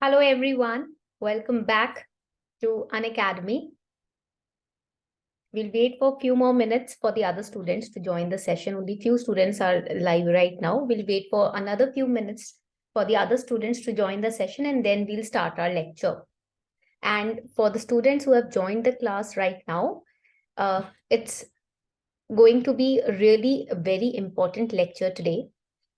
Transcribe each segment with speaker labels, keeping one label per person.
Speaker 1: Hello everyone, welcome back to Unacademy. We'll wait for a few more minutes for the other students to join the session. Only few students are live right now. We'll wait for another few minutes for the other students to join the session and then we'll start our lecture. And for the students who have joined the class right now, it's going to be really a very important lecture today,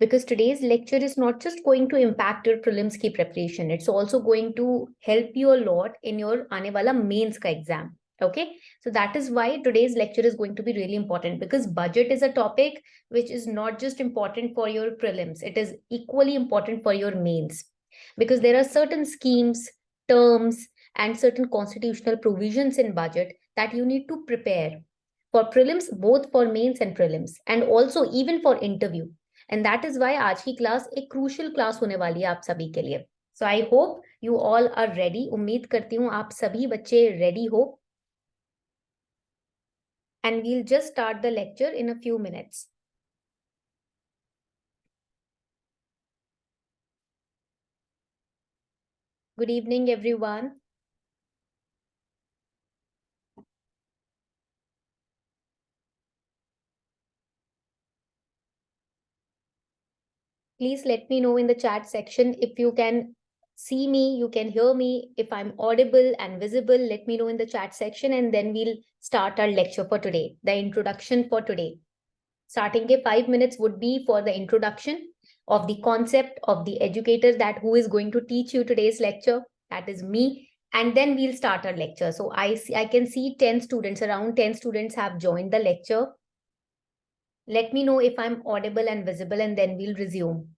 Speaker 1: because today's lecture is not just going to impact your prelims ki preparation, it's also going to help you a lot in your aane wala mains ka exam. Okay, so that is why today's lecture is going to be really important, because budget is a topic which is not just important for your prelims, it is equally important for your mains, because there are certain schemes, terms, and certain constitutional provisions in budget that you need to prepare for prelims, both for mains and prelims, and also even for interview. And that is why आज की class एक crucial class होने वाली है आप सभी के लिए. So I hope you all are ready. उम्मीद करती हूँ आप सभी बच्चे ready हो. And we'll just start the lecture in a few minutes. Good evening, everyone. Please let me know in the chat section if you can see me, you can hear me. If I'm audible and visible, let me know in the chat section, and then we'll start our lecture for today, the introduction for today. Starting के 5 minutes would be for the introduction of the concept of the educator, that who is going to teach you today's lecture, that is me, and then we'll start our lecture. So I can see 10 students, around 10 students have joined the lecture. Let me know if I'm audible and visible, and then we'll resume.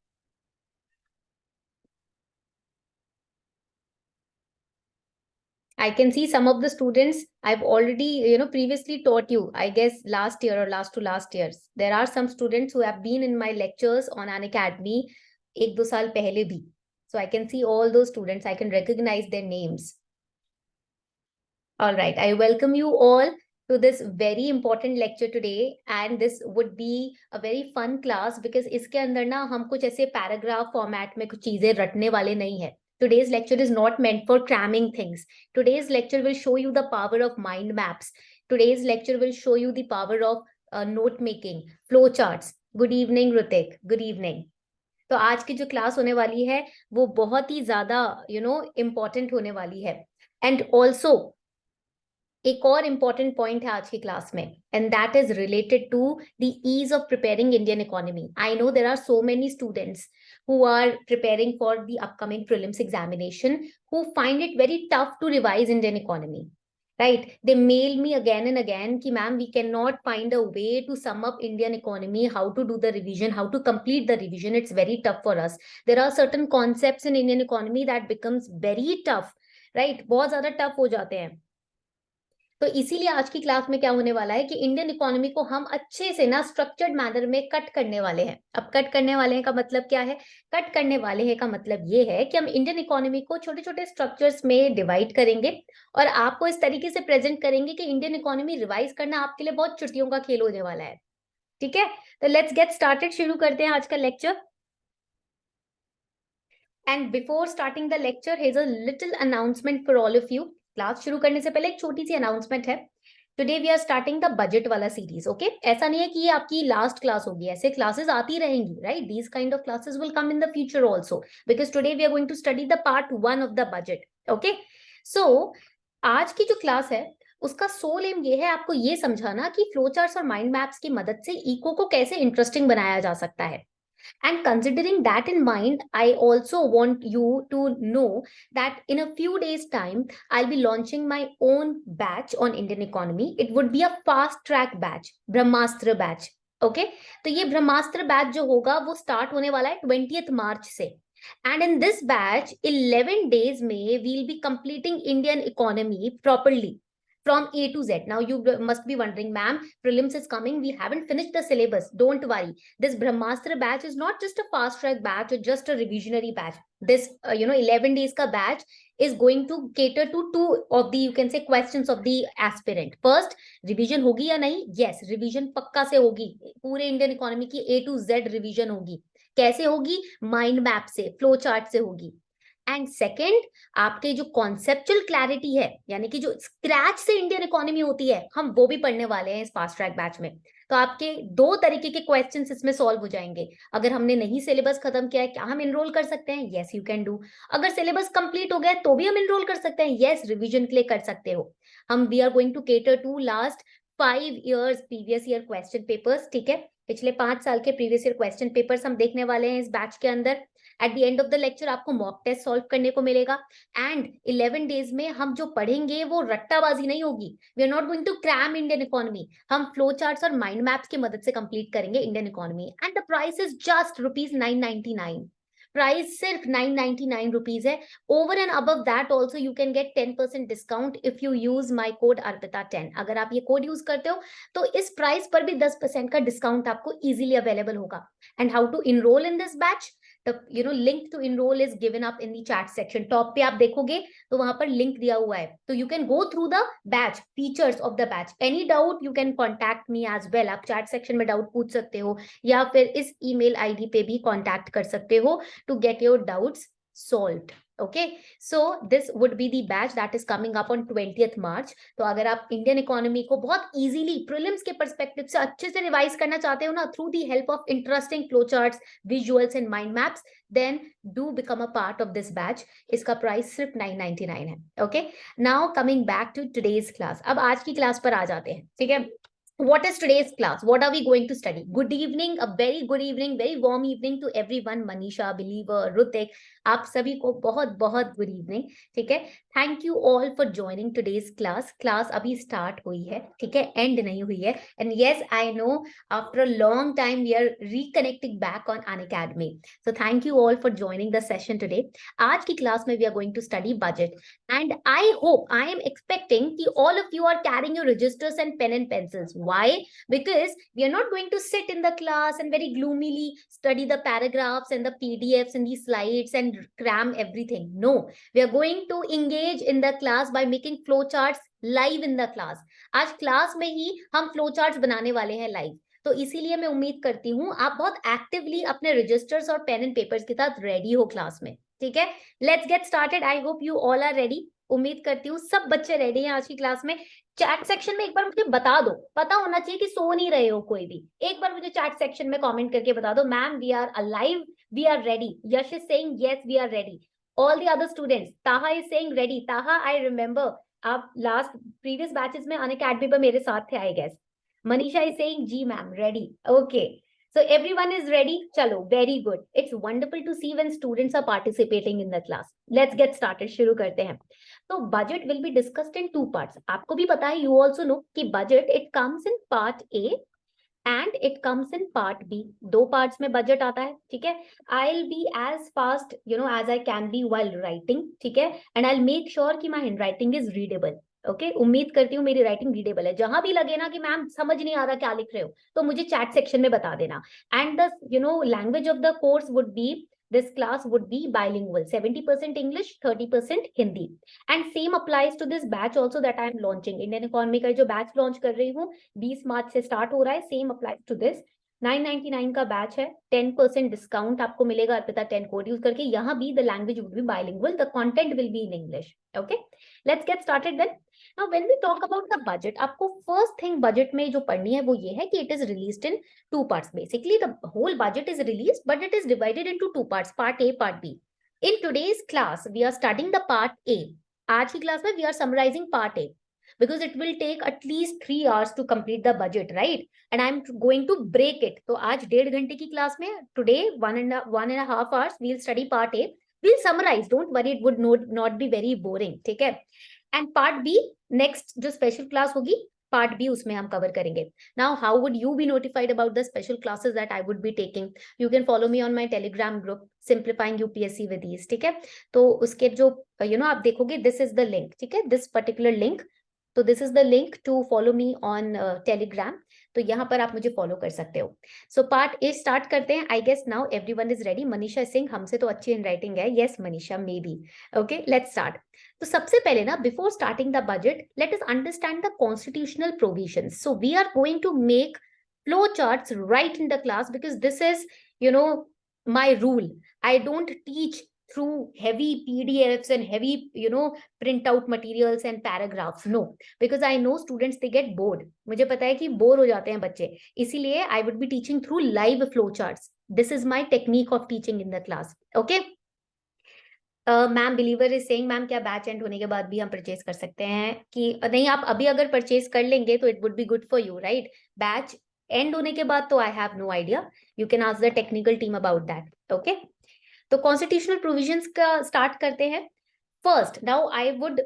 Speaker 1: I can see some of the students I've already, previously taught you, I guess last year or last to last years. There are some students who have been in my lectures on Unacademy ek do saal pehle bhi. So I can see all those students, I can recognize their names. All right, I welcome you all to this very important lecture today, and this would be a very fun class because iske andar na hum kuch aise paragraph format mein kuch cheeze ratne wale nahi hai. Today's lecture is not meant for cramming things. Today's lecture will show you the power of mind maps. Today's lecture will show you the power of note making, flow charts. Good evening, Rutik. Good evening. तो आज की जो class होने वाली है वो बहुत ही ज्यादा इम्पोर्टेंट होने वाली है. एंड ऑल्सो एक और इम्पॉर्टेंट पॉइंट है आज की क्लास में, and that is related to the ease of preparing Indian economy. I know there are so many students who are preparing for the upcoming prelims examination who find it very tough to revise Indian economy, right? They mail me again and again ki ma'am, we cannot find a way to sum up Indian economy, how to do the revision, how to complete the revision. It's very tough for us. There are certain concepts in Indian economy that becomes very tough, right? बहुत ज्यादा tough हो जाते हैं. तो इसीलिए आज की class में क्या होने वाला है कि इंडियन इकोनॉमी को हम अच्छे से ना स्ट्रक्चर्ड मैनर में कट करने वाले हैं. अब कट करने वाले हैं का मतलब क्या है? कट करने वाले हैं का मतलब ये है कि हम इंडियन इकोनॉमी को छोटे छोटे स्ट्रक्चर्स में डिवाइड करेंगे और आपको इस तरीके से प्रेजेंट करेंगे कि इंडियन इकोनॉमी रिवाइज करना आपके लिए बहुत चुटकियों का खेल होने वाला है. ठीक है, तो लेट्स गेट स्टार्टेड. शुरू करते हैं आज का lecture. And before starting the lecture, here's a little announcement for all of you. Class शुरू करने से पहले एक छोटी सी अनाउंसमेंट है. Today we are starting the budget वाला सीरीज. ओके, ऐसा नहीं है कि ये आपकी लास्ट क्लास होगी, ऐसे क्लासेस आती रहेंगी, right? These kind of classes will come in the future also, because today we are going to study the part 1 of the budget. Okay, so आज की जो क्लास है उसका सोल एम ये है आपको ये समझाना कि फ्लो चार्ट्स और माइंड मैप्स की मदद से इको को कैसे इंटरेस्टिंग बनाया जा सकता है. And considering that in mind, I also want you to know that in a few days' time, I'll be launching my own batch on Indian economy. It would be a fast track batch, Brahmastra batch. Okay? तो ये ब्रह्मास्त्र batch जो होगा वो start होने वाला है 20th मार्च से. And in this batch, 11 days में we'll be completing Indian economy properly from A to Z. Now you must be wondering, ma'am, prelims is coming, we haven't finished the syllabus. Don't worry, this Brahmastra batch is not just a fast track batch or just a revisionary batch. This 11 days ka batch is going to cater to two of the, you can say, questions of the aspirant. First, revision hogi ya nahi? Yes, revision pakka se hogi. पूरे Indian economy की A to Z revision होगी. कैसे होगी? Mind map से, flow chart से होगी. And second, आपके जो कॉन्सेप्चुअल क्लैरिटी है, यानी कि जो स्क्रैच से इंडियन इकोनॉमी होती है, हम वो भी पढ़ने वाले हैं इस फास्ट ट्रैक बैच में। तो आपके 2 तरीके के क्वेश्चंस इसमें सॉल्व हो जाएंगे। अगर हमने नहीं सिलेबस खत्म किया है, क्या हम इनरोल कर सकते हैं? Yes you can do. अगर सिलेबस कंप्लीट हो गया है तो भी हम इनरोल कर सकते हैं। यस, रिवीजन के लिए कर सकते हो। हम we are going to cater to last 5 years previous year question papers, ठीक है। पिछले 5 साल के प्रीवियस ईयर क्वेश्चन पेपर्स हम देखने वाले हैं इस बैच के अंदर। At the end of the lecture आपको मॉक टेस्ट सॉल्व करने को मिलेगा। एंड 11 डेज में हम जो पढ़ेंगे वो रट्टाबाजी नहीं होगी। We are not going to cram Indian economy. हम फ्लो चार्ट्स और माइंड मैप्स की मदद से कंप्लीट करेंगे Indian economy. And the price is just ₹999। Price सिर्फ 999 रुपीज है। Over and above that also you can get 10% discount if you use my code अर्पिता10। अगर आप ये कोड यूज करते हो तो इस प्राइस पर भी 10% का डिस्काउंट आपको इजीली अवेलेबल होगा। And how to enroll in this batch? The link to enroll is given up in the chat section. Top पे आप देखोगे तो वहां पर लिंक दिया हुआ है, तो you can go through the batch, features of the batch. Any doubt you can contact me as well. आप चैट सेक्शन में डाउट पूछ सकते हो या फिर इस ईमेल आईडी पे भी कॉन्टैक्ट कर सकते हो to get your doubts solved. Okay, so this would be the batch that is coming up on 20th March. तो अगर आप इंडियन इकोनॉमी को बहुत इजीली प्रीलिम्स के पर्सपेक्टिव से अच्छे से रिवाइज करना चाहते हो ना, through the help of interesting flow charts, visuals and mind maps, then do become a part of this batch. इसका प्राइस सिर्फ 999 है। Okay, now coming back to today's class. अब आज की क्लास पर आ जाते हैं, ठीक है। What is today's class? What are we going to study? Good evening, a very good evening, very warm evening to everyone. Manisha, Believer, Rutik, आप सभी को बहुत बहुत गुड इवनिंग, ठीक है। Thank you all for joining today's class. Class अभी start हुई है, ठीक है, एंड नहीं हुई है। And yes, I know after a long time we are reconnecting back on Unacademy. So thank you all for joining the session today. आज की क्लास में we are going to study budget, and I hope, I am expecting कि all of you are carrying your registers and pen and pencils. Why? Because we are not going to sit in the class and very gloomily study the paragraphs and the PDFs and the slides and cram everything. No, we are going to engage in the class by making flow charts live in the class. आज class में ही हम flow charts बनाने वाले हैं live. तो इसीलिए मैं उम्मीद करती हूँ आप बहुत एक्टिवली अपने रजिस्टर्स और पेन एंड पेपर्स के साथ रेडी हो क्लास में, ठीक है। Let's get started. I hope you all are ready. उम्मीद करती हूँ सब बच्चे रेडी हैं आज की क्लास में। चैट सेक्शन में एक बार मुझे बता दो, पता होना चाहिए कि सो नहीं रहे हो कोई भी। एक बार मुझे चैट सेक्शन में कमेंट करके बता दो, ma'am we are alive, we are ready. Yash is saying yes we are ready. All the other students, Taha is saying ready. Taha, I remember आप लास्ट प्रीवियस बैचेस में अनअकैडमी पर मेरे साथ थे, I guess. Manisha is saying जी ma'am ready. Okay, so everyone is ready. Chalo, very good. It's wonderful to see when students are participating in the class. Let's get started. शुरू करते हैं। तो budget will be discussed in 2 parts. आपको भी पता है, you also know कि budget it comes in part A and it comes in part B. 2 parts में budget आता है, ठीक है। I'll be as fast, as I can be while writing, ठीक है, and I'll make sure कि my handwriting is readable. Okay, उम्मीद करती हूँ मेरी राइटिंग रीडेबल है। जहां भी लगे ना कि मैम समझ नहीं आ रहा क्या लिख रहे हो, तो मुझे चैट सेक्शन में बता देना। And the language of the course would be, this class would be bilingual, 70% English, 30% Hindi. And same applies to this batch also that I am launching. Indian Economy का जो बैच लॉन्च कर रही हूँ 20 मार्च से start हो रहा है, same applies to this. 999 का बैच है, 10% डिस्काउंट आपको मिलेगा अर्पिता10 कोड यूज करके। यहाँ भी the language would be bilingual, the content will be in English. Okay, let's get started then. Now when we talk about the budget, आपको first thing budget में जो पढ़नी है वो ये है कि it is released in 2 parts. Basically the whole budget is released, but it is divided into 2 parts, part A, part B. In today's class we are studying the part A. आज की क्लास में we are summarizing part A because it will take at least 3 hours to complete the budget, right? And I'm going to break it. तो आज 1.5 घंटे की class में today 1.5 hours we'll study part A. We'll summarize. Don't worry, it would not be very boring. ठीक है? And part B next जो special class होगी, part B उसमें हम कवर करेंगे। Now how would you be notified about the special classes that I would be taking? You can follow me on my Telegram group simplifying UPSC with ease, ठीक है। तो उसके जो आप देखोगे, दिस इज द लिंक, ठीक है, this particular link. तो this is the link to follow me on Telegram. तो यहाँ पर आप मुझे फॉलो कर सकते हो। सो पार्ट ए स्टार्ट करते हैं। I guess now everyone is ready. Manisha Singh, हमसे तो अच्छी हैंडराइटिंग है। Yes Manisha, may be. Okay, let's start. तो सबसे पहले ना, before starting the budget, let us understand the constitutional provisions. So we are going to make flow charts right in the class because this is my rule. I don't teach through heavy PDFs and heavy, print out materials and paragraphs. No, because I know students, they get bored. मुझे पता है कि bore हो जाते हैं बच्चे. इसीलिए I would be teaching through live flow charts. This is my technique of teaching in the class. Okay. Ma'am believer is saying, ma'am क्या बैच एंड होने के बाद भी हम परचेज कर सकते हैं? कि नहीं, आप अभी अगर परचेज कर लेंगे तो it would be good for you, right? Batch end होने के बाद तो I have no idea. You can ask the technical team about that. Okay, तो कॉन्स्टिट्यूशनल प्रोविजंस का स्टार्ट करते हैं. First, now I would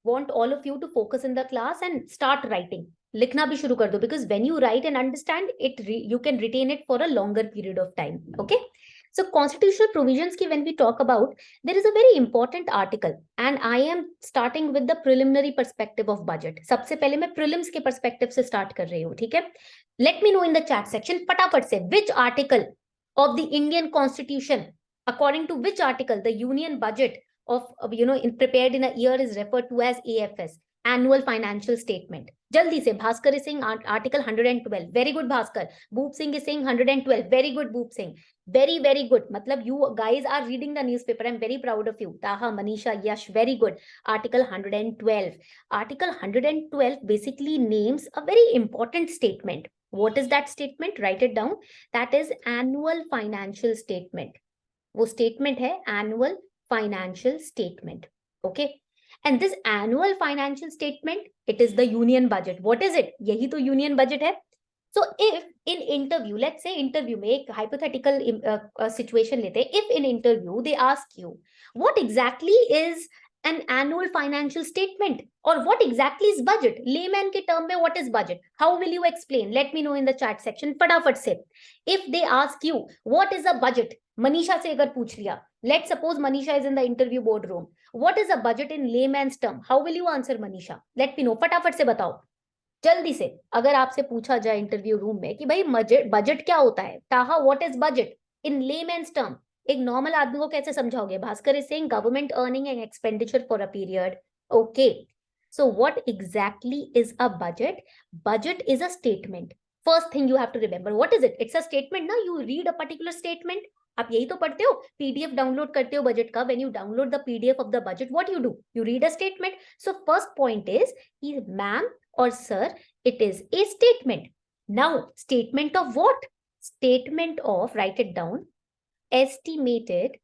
Speaker 1: want all of you to focus in the class and start writing. लिखना भी शुरू कर दो, because when you write and understand it, you can retain it for a longer period of time. Okay, so constitutional provisions ki when we talk about, there is a very important article and I am starting with the preliminary perspective of budget. सबसे पहले मैं prelims के perspective से start कर रही हूँ, ठीक है? Let me know in the chat section फटाफट से, which article of the Indian Constitution, according to which article the union budget of prepared in a year is referred to as AFS, annual financial statement. jaldi se, Bhaskar is saying article 112. Very good, Bhaskar. Boop Singh is saying 112. Very good, Boop Singh. Very, very good. Matlab you guys are reading the newspaper. I'm very proud of you. Taha, Manisha, Yash, very good. Article 112. Article 112 basically names a very important statement. What is that statement? Write it down. That is annual financial statement. वो statement है annual financial statement. Okay, and this annual financial statement, it is the union budget. What is it? यही तो union budget है. So if in interview, let's say interview में एक hypothetical situation लेते हैं. If in interview they ask you what exactly is an annual financial statement or what exactly is budget, layman के term में what is budget, how will you explain? Let me know in the chat section फटाफट से. If they ask you what is a budget, Manisha से अगर पूछ लिया, let's suppose Manisha is in the interview boardroom, what is a budget in layman's term, how will you answer Manisha? Let me know, फटाफट से बताओ जल्दी से. अगर आपसे पूछा जाए इंटरव्यू रूम में कि भाई बजट क्या होता है, Taha what is budget in layman's term, एक नॉर्मल आदमी को कैसे समझाओगे? Bhaskar is saying government earning and expenditure for a period. Okay, so what exactly is a budget? Budget is a statement. First thing you have to remember, what is it? It's a statement. Now you read a particular statement. आप यही तो पढ़ते हो, PDF download करते हो budget का. When you download the PDF of the budget, what you do? You read a statement. So first point is ma'am or sir, it is a statement. Now, statement of what? Statement of, write it down, estimated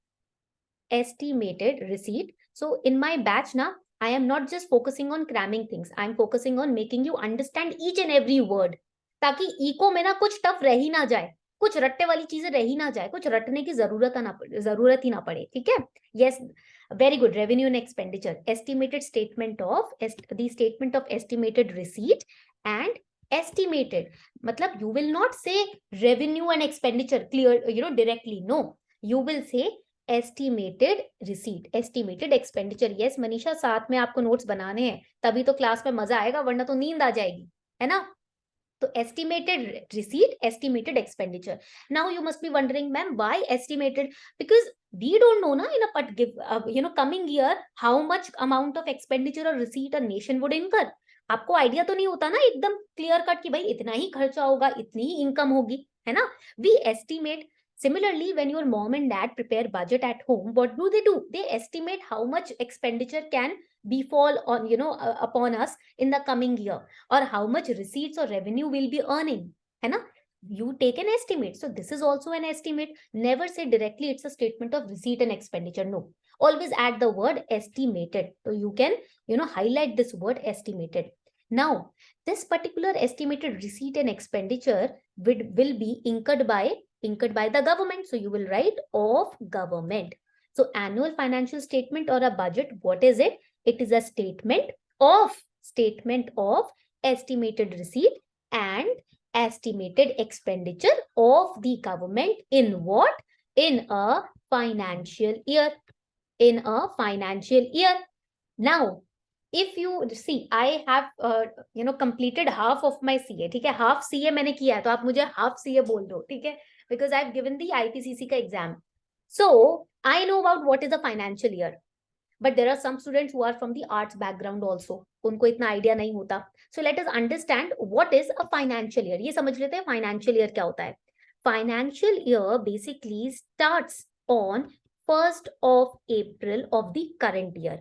Speaker 1: receipt. So in my batch now, I am not just focusing on cramming things. I am focusing on making you understand each and every word. ताकि eco में ना कुछ tough रह ही ना जाए, कुछ रट्टे वाली चीजें रह ही ना जाए, कुछ रटने की जरूरत ही ना पड़े. ठीक है? Yes, very good. Revenue and expenditure, estimated statement of the statement of estimated receipt and estimated. मतलब you will not say revenue and expenditure clear, directly. No, you will say estimated receipt, estimated expenditure. Yes, Manisha, साथ में आपको notes बनाने हैं, तभी तो class में मजा आएगा, वरना तो नींद आ जाएगी, है ना? तो estimated receipt, estimated expenditure. Now you must be wondering, ma'am, why estimated? Because we don't know na in a coming year how much amount of expenditure or receipt a nation would incur. आपको idea तो नहीं होता ना एकदम clear cut कि भाई इतना ही खर्चा होगा, इतनी ही इनकम होगी, है ना? We estimate. Similarly, when your mom and dad prepare budget at home, what do? They estimate how much expenditure can befall on upon us in the coming year, or how much receipts or revenue we'll be earning, है ना? You take an estimate. So this is also an estimate. Never say directly it's a statement of receipt and expenditure. No, always add the word estimated. So you can highlight this word estimated. Now this particular estimated receipt and expenditure will be incurred by the government. So you will write of government. So annual financial statement or a budget, what is it? It is a statement of estimated receipt and estimated expenditure of the government in what? In a financial year. In a financial year. Now, if you see, I have completed half of my CA. ठीक है, half CA मैंने किया है, तो आप मुझे half CA बोल दो, ठीक है? Because I've given the IPCC का exam. So I know about what is a financial year. But there are some students who are from the arts background also. उनको इतना आइडिया नहीं होता. So let us understand what is a financial year. ये समझ लेते हैं financial year क्या होता है. Financial year basically starts on 1st of April of the current year.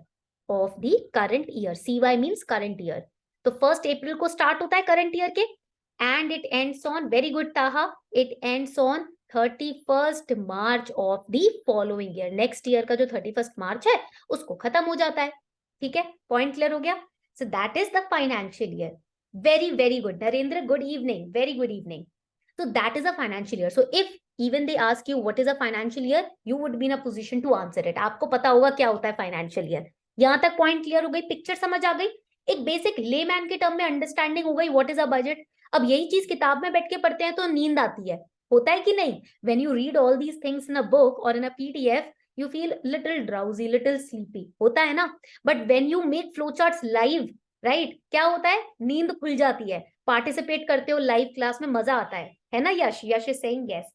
Speaker 1: Of the current year. CY means current year. तो 1st April को start होता है current year के, and it ends on, very good Taha, it ends on 31st March of the following year. Next year का जो 31st March है उसको खत्म हो जाता है. ठीक है, point clear हो गया? So that is the financial year. Very, very good. Narendra, good evening. Very good evening. So that is a financial year. So if even they ask you what is a financial year, you would be in a position to answer it. आपको पता होगा क्या होता है financial year. यहाँ तक point clear हो गई, picture समझ आ गई, एक basic layman के term में understanding हो गई what is a budget. अब यही चीज किताब में बैठ के पढ़ते हैं तो नींद आती है, होता है कि नहीं? When you read all these things in a book or in a PDF, you feel little drowsy, little sleepy, होता है ना? But when you make flowcharts live, right, क्या होता है? नींद खुल जाती है, पार्टिसिपेट करते हो लाइव क्लास में, मजा आता है ना? यश is saying yes.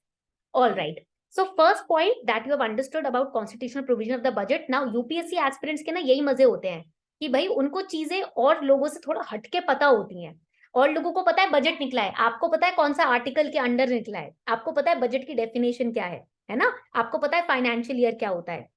Speaker 1: All right. So first point that you have understood about constitutional provision of the budget. Now UPSC aspirants के ना यही मजे होते हैं कि भाई उनको चीजें और लोगों से थोड़ा हटके पता होती हैं. और लोगों को पता है बजट निकला है, आपको पता है कौन सा आर्टिकल के अंडर निकला है, आपको पता है बजट की डेफिनेशन क्या है ना? आपको पता है फाइनेंशियल ईयर क्या होता है.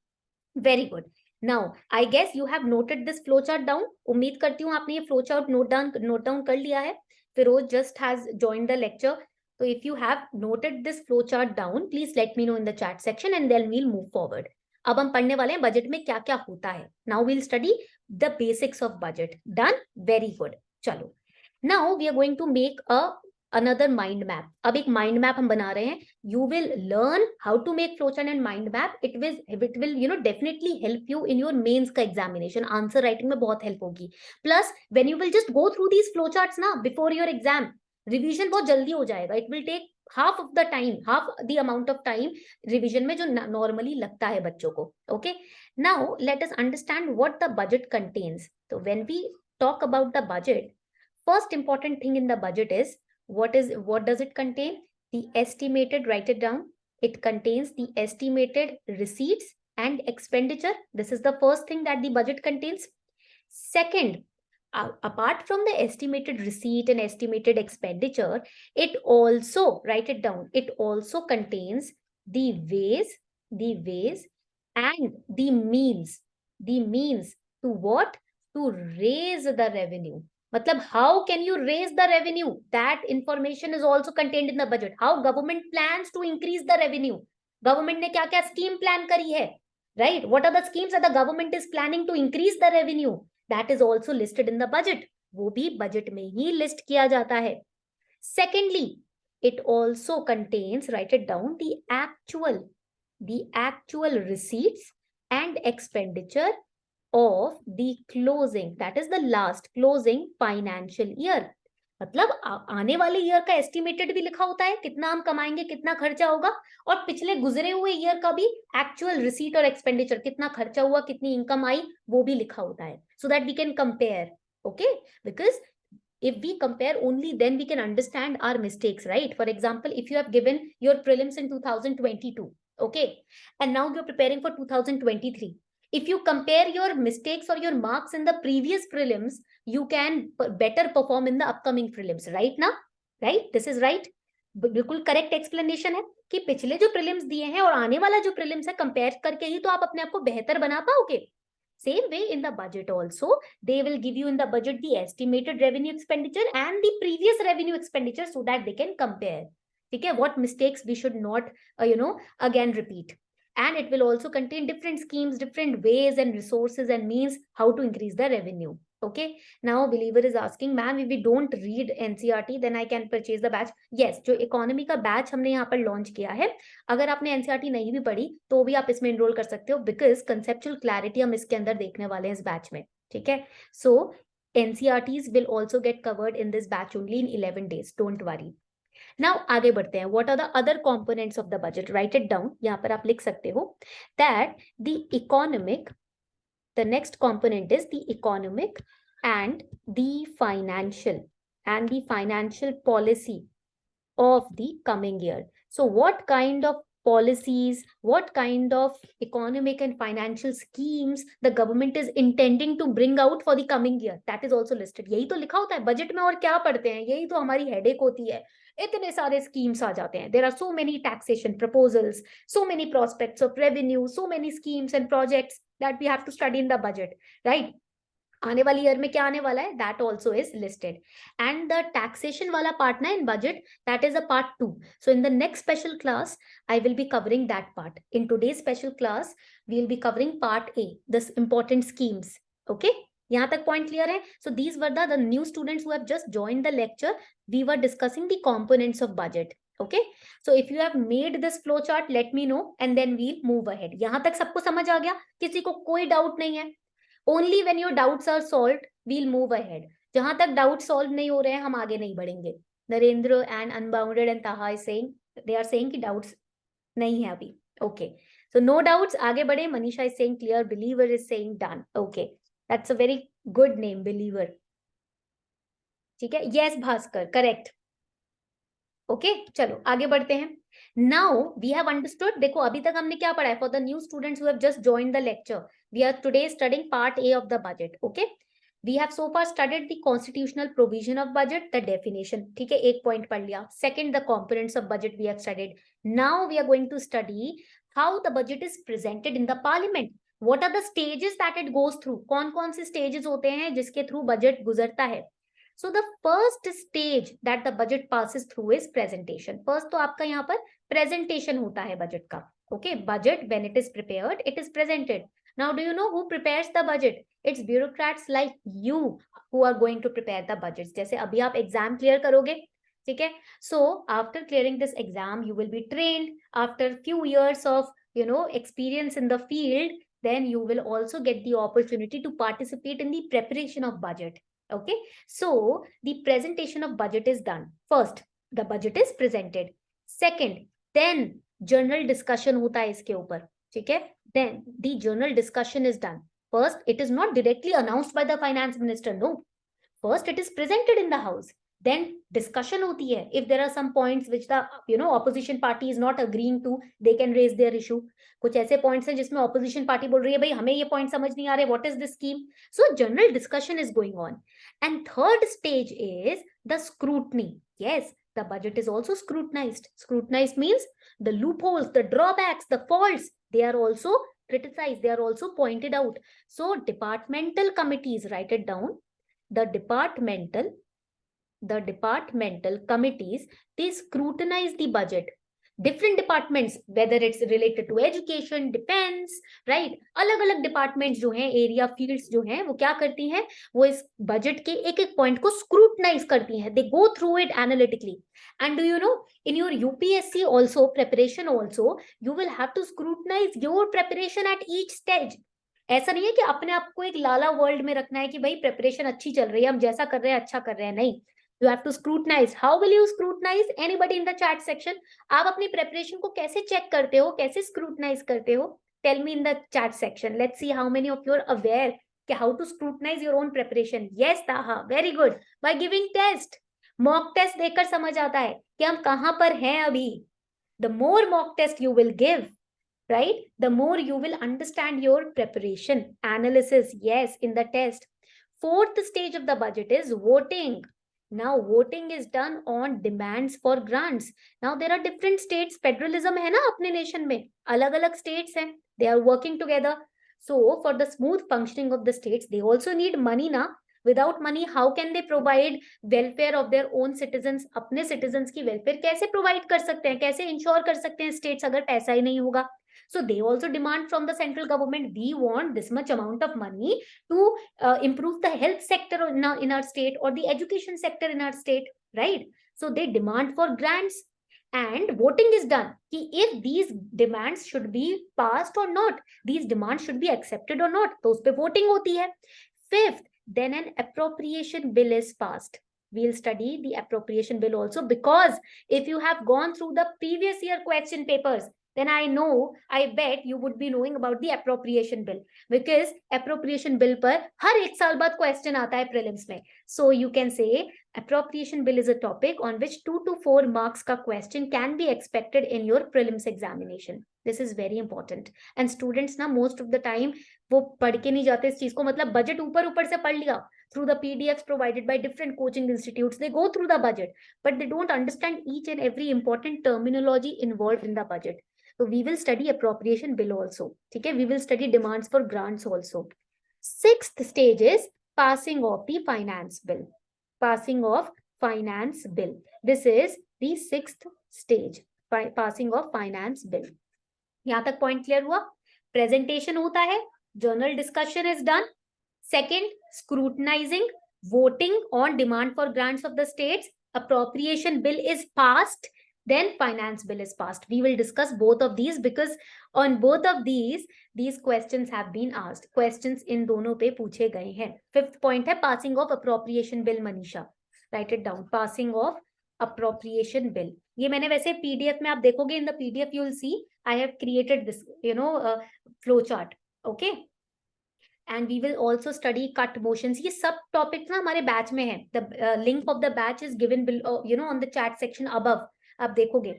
Speaker 1: Very good. Now I guess you have noted this flow chart down. उम्मीद करती हूँ आपने ये फ्लो चार्ट नोट डाउन कर लिया है. Firoz just has joined the lecture. So if you have noted this flow chart down, please let me know in the chat section and then we'll move forward. अब हम पढ़ने वाले हैं budget में क्या क्या होता है. Now we'll study the basics of budget. Done? Very good. चलो. Now we are going to make another mind map. अब एक mind map हम बना रहे हैं. You will learn how to make flowchart and mind map. It will definitely help you in your mains का examination. Answer writing में बहुत help होगी. Plus when you will just go through these flowcharts ना before your exam, revision बहुत जल्दी हो जाएगा. It will take half of the time, half the amount of time revision में जो नॉर्मली लगता है बच्चों को. Okay, now let us understand what the budget contents. तो when we talk about the budget, first important thing in the budget is what does it contain? The estimated, write it down. It contains the estimated receipts and expenditure. This is the first thing that the budget contains. Second, apart from the estimated receipt and estimated expenditure, it also, write it down, it also contains the ways and the means to what? To raise the revenue. मतलब how can you raise the revenue? That information is also contained in the budget. How government plans to increase the revenue. Government ने क्या क्या scheme plan करी है, right? What are the schemes that the government is planning to increase the revenue? That is also listed in the budget. वो भी budget में ही list किया जाता है. Secondly, it also contains, write it down, the actual receipts and expenditure of the closing, that is the last closing financial year. मतलब आने वाले year का एस्टिमेटेड भी लिखा होता है, कितना हम कमाएंगे, कितना खर्चा होगा, और पिछले गुजरे हुए ईयर का भी एक्चुअल रिसीट और एक्सपेंडिचर, कितना खर्चा हुआ, कितनी इनकम आई, वो भी लिखा होता है. So that we can compare. Okay, because if we compare, only then we can understand our mistakes, right? For example, if you have given your prelims in 2022, okay, and now you're preparing for 2023, if you compare your mistakes or your marks in the previous prelims, you can better perform in the upcoming prelims, right? Now, right? This is right. बिल्कुल correct explanation है कि पिछले जो prelims दिए हैं और आने वाला जो प्रीलिम्स है, कंपेयर करके ही तो आप अपने आप को बेहतर बना पाओगे. Same way in the budget also, they will give you in the budget the estimated revenue expenditure and the previous revenue expenditure so that they can compare. Okay, what mistakes we should not, again repeat. And it will also contain different schemes, different ways and resources and means how to increase the revenue. Okay, now believer is asking, ma'am, if we don't read NCERT, then I can purchase the batch. Yes, जो economy का batch हमने यहाँ पर launch किया है, अगर आपने NCERT नहीं भी पढ़ी तो भी आप इसमें एनरोल कर सकते हो, बिकॉज कंसेप्चुअल क्लैरिटी हम इसके अंदर देखने वाले हैं इस बैच में. ठीक है, सो NCERTs will also get covered in this batch only in 11 days. Don't worry. Now आगे बढ़ते हैं. What are the other components of the budget? Write it down. यहाँ पर आप लिख सकते हो that the economic, the next component is the economic and the financial policy of the coming year. So what kind of policies, what kind of economic and financial schemes the government is intending to bring out for the coming year, that is also listed. यही तो लिखा होता है budget में, और क्या पढ़ते हैं, यही तो हमारी हेडेक होती है. इतने सारे स्कीम्स आ जाते हैं. There are so many taxation proposals, so many prospects of revenue, so many schemes and projects that we have to study in the budget, right? आने वाली ईयर में क्या आने वाला है, that also is listed. And the taxation वाला part ना in budget, that is a part 2. So in the next special class I will be covering that part. In today's special class we will be covering part A, the important schemes. Okay, यहाँ तक point clear है? So these were the new students who have just joined the lecture. We were discussing the components of budget. Okay, so if you have made this flow chart, let me know and then we'll move ahead. यहाँ तक सबको समझ आ गया? किसी को कोई doubt नहीं है? Only when your doubts are solved, we'll move ahead. जहां तक डाउट सॉल्व नहीं हो रहे हैं हम आगे नहीं बढ़ेंगे. Narendra and unbounded and Taha is saying, they are saying कि डाउट्स नहीं है अभी. ओके, सो नो डाउट्स, आगे बढ़े. Manisha is saying clear, believer is saying done. Okay, that's a very good name, believer. ठीक है, यस भास्कर, करेक्ट. ओके, चलो आगे बढ़ते हैं. Now we have understood. देखो अभी तक हमने क्या पढ़ा है? For the new students who have just joined the lecture, we are today studying part A of the budget. Okay, we have so far studied the constitutional provision of budget, the definition. ठीक है, एक point पढ़ लिया. Second, the components of budget we have studied. Now we are going to study how the budget is presented in the parliament. What are the stages that it goes through? कौन कौन से stages होते हैं जिसके through budget गुजरता है? So the first stage that the budget passes through is presentation. First तो आपका यहाँ पर presentation होता है budget का. Okay, budget when it is prepared, it is presented. Now do you know who prepares the budget? It's bureaucrats like you who are going to prepare the budgets. जैसे अभी आप exam clear करोगे, ठीक है? So after clearing this exam, you will be trained. After few years of experience in the field, then you will also get the opportunity to participate in the preparation of budget. Okay, so the presentation of budget is done. First, the budget is presented. Second, then journal discussion होता है इसके ऊपर. ठीक है, then the journal discussion is done. First, it is not directly announced by the finance minister. No, first it is presented in the house. Then discussion होती है. If there are some points which the opposition party is not agreeing to, they can raise their issue. कुछ ऐसे points हैं जिसमें opposition party बोल रही है भाई हमें ये पॉइंट समझ नहीं आ रहे, what is this scheme. So general discussion is going on. And third stage is the scrutiny. Yes, the budget is also scrutinized. Scrutinized means the loopholes, the drawbacks, the faults, they are also criticized, they are also pointed out. So departmental committees, write it down, the departmental committees, they scrutinize the budget. Different departments, whether it's related to education, defense, right, अलग अलग departments जो हैं, area fields जो हैं, वो क्या करती हैं? वो इस budget के एक एक point को scrutinize करती हैं. They go through it analytically. And do you know, in your UPSC also, preparation also, you will have to scrutinize your preparation at each stage. ऐसा नहीं है कि अपने आप को एक लाला वर्ल्ड में रखना है कि भाई प्रिपरेशन अच्छी चल रही है, हम जैसा कर रहे हैं अच्छा कर रहे हैं. नहीं, you have to scrutinize. How will you scrutinize? Anybody in the chat section, आप अपनी preparation को कैसे check करते हो, कैसे scrutinize करते हो? Tell me in the chat section. Let's see how many of you are aware कि how to scrutinize your own preparation. Yes, Taha, very good. By giving test, mock test देखकर समझ आता है कि हम कहाँ पर हैं अभी. The more mock test you will give, right, the more you will understand your preparation, analysis. Yes, in the test. Fourth stage of the budget is voting. Now voting is done on demands for grants. Now there are different states. Federalism है ना अपने nation में, अलग अलग states हैं, they are working together. So for the smooth functioning of the states, they also need money ना. Without money, how can they provide welfare of their own citizens? अपने citizens की welfare कैसे provide कर सकते हैं, कैसे ensure कर सकते हैं states अगर पैसा ही नहीं होगा? So they also demand from the central government, we want this much amount of money to improve the health sector in our state or the education sector in our state, right? So they demand for grants and voting is done. If these demands should be passed or not, these demands should be accepted or not, तो उस पे voting होती है. Fifth, then an appropriation bill is passed. We'll study the appropriation bill also, because if you have gone through the previous year question papers, then I bet you would be knowing about the appropriation bill, because appropriation bill पर हर एक साल बाद question आता है prelims में. So you can say appropriation bill is a topic on which 2 to 4 marks का question can be expected in your prelims examination. This is very important. And students ना most of the time वो पढ़ के नहीं जाते इस चीज को, मतलब बजट ऊपर ऊपर से पढ़ लिया, through the PDFs provided by different coaching institutes. They go through the budget, but they don't understand each and every important terminology involved in the budget. So we will study appropriation bill also. Okay, we will study demands for grants also. Sixth stage is passing of the finance bill. Passing of finance bill. This is the sixth stage. Passing of finance bill. यहाँ तक point clear हुआ? Presentation होता है, journal discussion is done. Second, scrutinizing, voting on demand for grants of the states. Appropriation bill is passed, then finance bill is passed. We will discuss both of these because on both of these questions have been asked. Questions in दोनों पे पूछे गए हैं. Fifth point है passing of appropriation bill. Manisha, write it down. Passing of appropriation bill. ये मैंने वैसे PDF में आप देखोगे, in the PDF you will see I have created this flow chart. Okay. And we will also study cut motions. ये सब topics ना हमारे batch में है. The link of the batch is given below, on the chat section above. आप देखोगे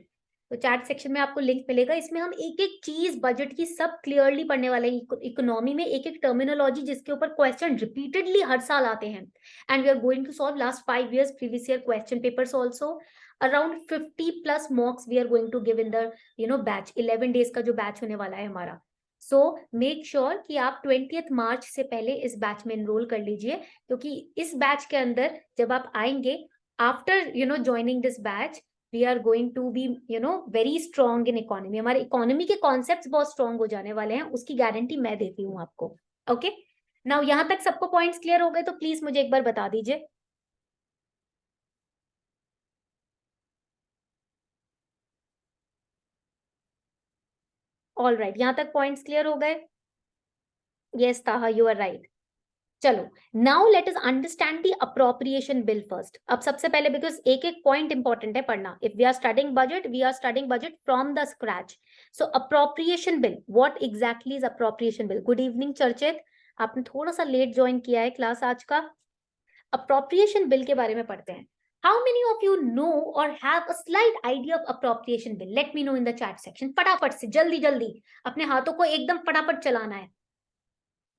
Speaker 1: तो chat section में आपको link मिलेगा. इसमें हम एक एक चीज budget की सब clearly पढ़ने वाले हैं. Economy में एक एक terminology जिसके ऊपर question repeatedly हर साल आते हैं. And we are going to solve last 5 years previous year question papers also. Around 50 plus mocks we are going to give in the batch. 11 days का जो batch होने वाला है हमारा. सो मेक श्योर कि आप 20th मार्च से पहले इस बैच में एनरोल कर लीजिए, क्योंकि इस बैच के अंदर जब आप आएंगे after joining this batch we are going to be very strong in economy. हमारे इकोनॉमी के कॉन्सेप्ट्स बहुत स्ट्रॉन्ग हो जाने वाले हैं, उसकी गारंटी मैं देती हूँ आपको. ओके, नाउ यहाँ तक सबको पॉइंट्स क्लियर हो गए तो प्लीज मुझे एक बार बता दीजिए. ऑल राइट, यहाँ तक पॉइंट्स क्लियर हो गए. यस ताहा, यू आर राइट. चलो, now let us understand the appropriation bill first. अब सबसे पहले, बिकॉज एक एक पॉइंट इंपॉर्टेंट है पढ़ना. If we are studying budget, we are studying budget from the scratch. So appropriation bill, what exactly is appropriation bill? Good evening Charchit, आपने थोड़ा सा लेट ज्वाइन किया है क्लास आज का. अप्रोप्रिएशन बिल के बारे में पढ़ते हैं. How many of you know or have a slight idea of appropriation bill? Let me know in the chat section. फटाफट से, जल्दी जल्दी अपने हाथों को एकदम फटाफट चलाना है.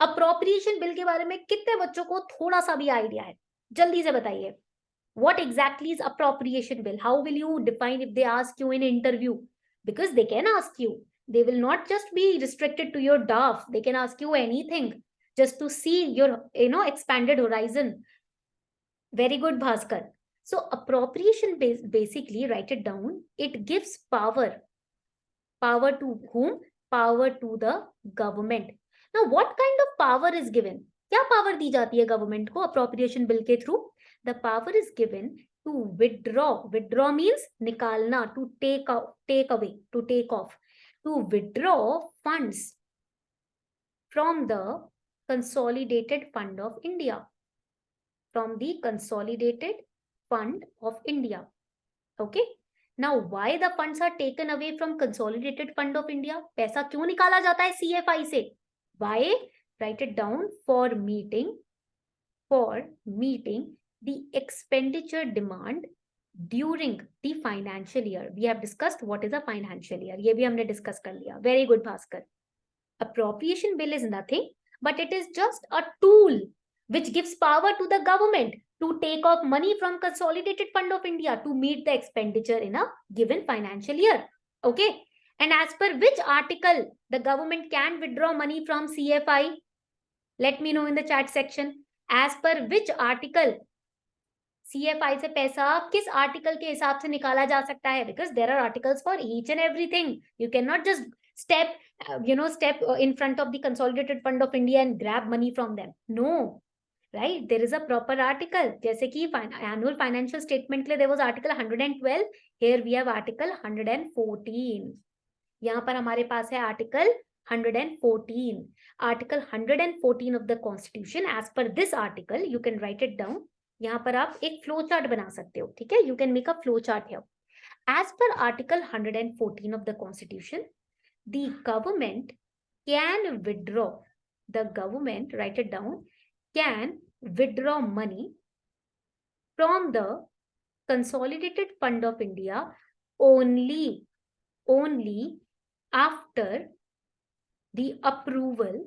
Speaker 1: अप्रोप्रिएशन बिल के बारे में कितने बच्चों को थोड़ा सा भी आइडिया है? जल्दी से बताइए. What exactly is appropriation bill? How will you define if they ask you in interview? Because they can ask you. They will not just be restricted to your DAF. They can ask you anything just to see your expanded horizon. Very good, Bhaskar. So appropriation basically, write it down. It gives power. Power to whom? Power to the government. Now, what kind of power is given? क्या power दी जाती है government को appropriation bill के through? The power is given to withdraw. Withdraw means निकालना, to take out, take away, to take off, to withdraw funds from the consolidated fund of India. From the consolidated fund of India. Okay. Now, why the funds are taken away from consolidated fund of India? पैसा क्यों निकाला जाता है CFI से? Why? Write it down. For meeting the expenditure demand during the financial year. We have discussed what is a financial year. ये भी हमने discuss कर लिया. Very good, Bhaskar. Appropriation bill is nothing, but it is just a tool which gives power to the government to take off money from consolidated fund of India to meet the expenditure in a given financial year. Okay. And as per which article the government can withdraw money from CFI? Let me know in the chat section. As per which article CFI से पैसा किस article के हिसाब से निकाला जा सकता है? Because there are articles for each and everything. You cannot just step in front of the consolidated fund of India and grab money from them. No. Right? There is a proper article. जैसे कि annual financial statement के लिए there was article 112. Here we have article 114. यहाँ पर हमारे पास है article 114. Article 114 of the Constitution. As per this article, you can write it down. यहाँ पर आप एक flow chart बना सकते हो. ठीक है? You can make a flow chart here. As per article 114 of the Constitution, the government can withdraw. The government, write it down, can withdraw money from the consolidated fund of India only after the approval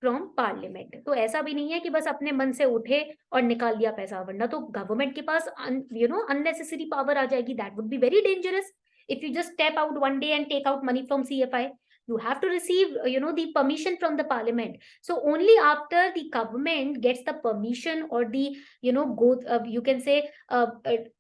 Speaker 1: from parliament. तो ऐसा भी नहीं है कि बस अपने मन से उठे और निकाल दिया पैसा, वरना तो गवर्नमेंट के पास अननेसेसरी पावर आ जाएगी। That would be very dangerous if you just step out one day and take out money from CFI. You have to receive the permission from the parliament. So only after the government gets the permission or the you can say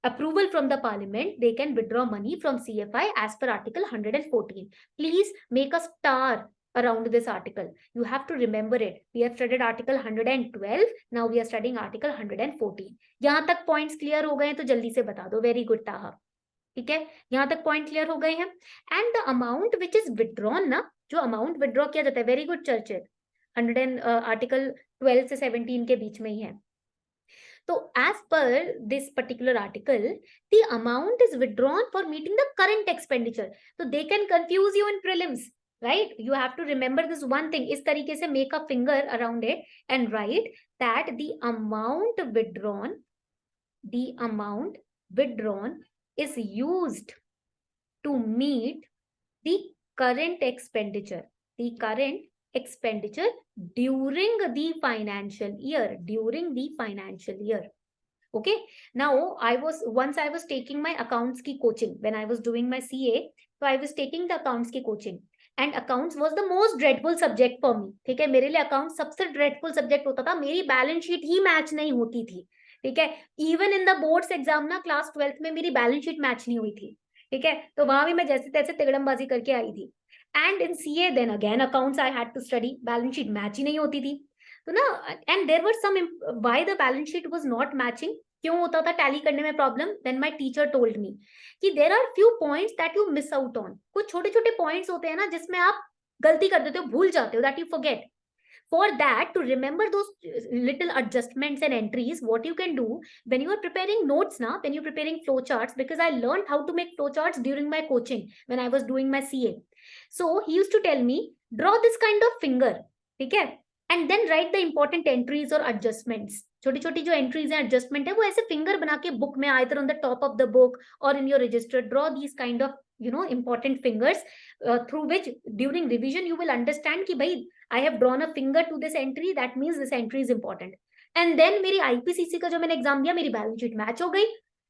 Speaker 1: approval from the parliament, they can withdraw money from CFI as per article 114. Please make a star around this article. You have to remember it. We have studied article 112. Now we are studying article 114. यहाँ तक points clear हो गए हैं तो जल्दी से बता दो। वेरी गुड ताहा, ठीक है, यहाँ तक पॉइंट क्लियर हो गए हैं। And the amount which is withdrawn ना, जो अमाउंट विड्रॉ किया जाता है, वेरी गुड चर्चित, आर्टिकल 12 से 17 के बीच में ही है। तो as per this particular article the amount is withdrawn for meeting the current expenditure. तो they can confuse you in prelims, right? You have to remember this one thing. इस तरीके से make a finger around it and write that the amount withdrawn is used to meet the current expenditure during the financial year. Okay, now I was taking my accounts ki coaching when I was doing my CA. So I was taking the accounts ki coaching and accounts was the most dreadful subject for me. ठीक है, मेरे लिए accounts सबसे dreadful subject होता था। मेरी balance sheet ही match नहीं होती थी, ठीक है। Even in the boards exam ना क्लास 12th में मेरी बैलेंस शीट मैच नहीं हुई थी, ठीक है। तो वहां भी मैं जैसे तैसे तिगड़मबाजी करके आई थी। And in CA then again accounts I had to study, balance sheet match ही नहीं होती थी। तो ना and there were some why the balance sheet was not matching, क्यों होता था टैली करने में problem? Then my teacher told me कि there are few points that you miss out on. कुछ छोटे छोटे पॉइंट्स होते हैं ना जिसमें आप गलती कर देते हो, भूल जाते हो, that you forget. For that, to remember those little adjustments and entries, what you can do when you are preparing notes now, when you're preparing flowcharts, because I learned how to make flowcharts during my coaching when I was doing my CA. So he used to tell me, draw this kind of finger, okay, and then write the important entries or adjustments. छोटी छोटी जो entries and adjustment है वो ऐसे finger बना के book में either on the top of the book or in your register, draw these kind of important fingers through which during revision you will understand कि भाई I have drawn a finger to this entry, that means this entry is important. And then मेरी IPCC का जो मैंने exam दिया, मेरी balance sheet match हो गई,